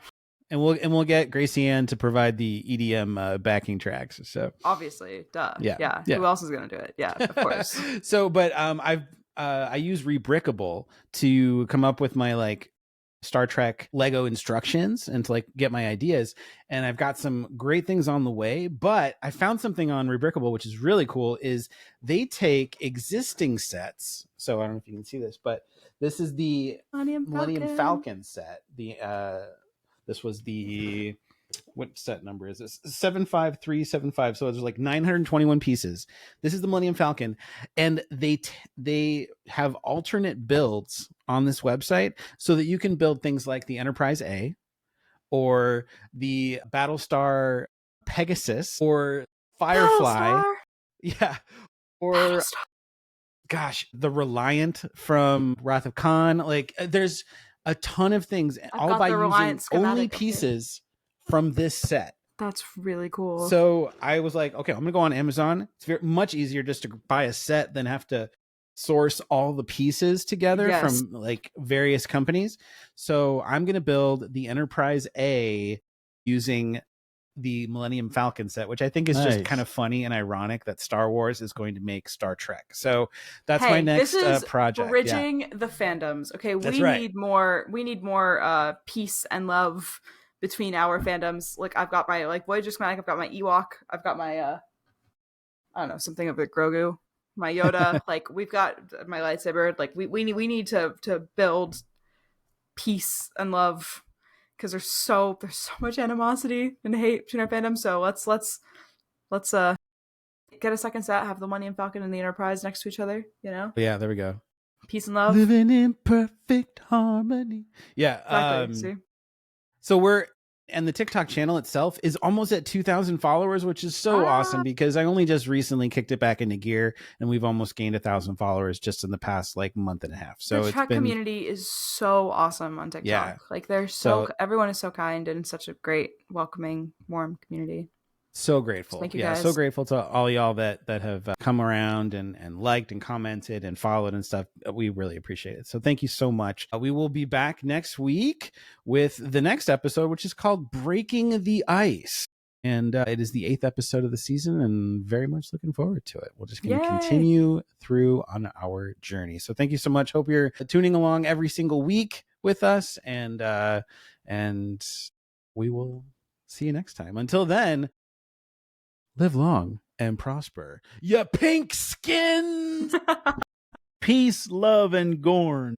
And we'll get Gracie Ann to provide the EDM backing tracks. So obviously, duh. Yeah. Who else is gonna do it? Yeah, of course. So, but I use Rebrickable to come up with my like Star Trek Lego instructions and to like get my ideas, and I've got some great things on the way. But I found something on Rebrickable which is really cool. Is they take existing sets, so I don't know if you can see this, but this is the Millennium Falcon set. This was the, what set number is this? 75375. So there's like 921 pieces. This is the Millennium Falcon, and they have alternate builds on this website so that you can build things like the Enterprise A, or the Battlestar Pegasus, or Firefly. Yeah. Or Battlestar. Gosh, the Reliant from Wrath of Khan. Like there's a ton of things, all by using only pieces from this set. That's really cool. So I was like, okay, I'm gonna go on Amazon. It's much easier just to buy a set than have to source all the pieces together from like various companies. So I'm gonna build the Enterprise A using the Millennium Falcon set, which I think is just kind of funny and ironic that Star Wars is going to make Star Trek. So that's my next project. Bridging the fandoms. Okay, we need more peace and love between our fandoms. Like I've got my like Voyager schematic, I've got my Ewok, I've got my I don't know, something of the Grogu, my Yoda. Like we've got my lightsaber. Like we need to build peace and love, because there's so much animosity and hate between our fandom. So let's get a second set, have the Millennium Falcon and the Enterprise next to each other, you know? Yeah, there we go. Peace and love. Living in perfect harmony. Yeah. Exactly. So and the TikTok channel itself is almost at 2,000 followers, which is so awesome, because I only just recently kicked it back into gear, and we've almost gained 1,000 followers just in the past like month and a half. So the Trek community is so awesome on TikTok. Yeah. Like everyone is so kind and such a great, welcoming, warm community. So grateful. Thank you guys. So grateful to all y'all that have come around and liked and commented and followed and stuff. We really appreciate it. So thank you so much. We will be back next week with the next episode, which is called Breaking the Ice. And it is the 8th episode of the season, and very much looking forward to it. We're just going to continue through on our journey. So thank you so much. Hope you're tuning along every single week. with us, and we will see you next time. Until then, live long and prosper, you pink skins. Peace, love, and gorn.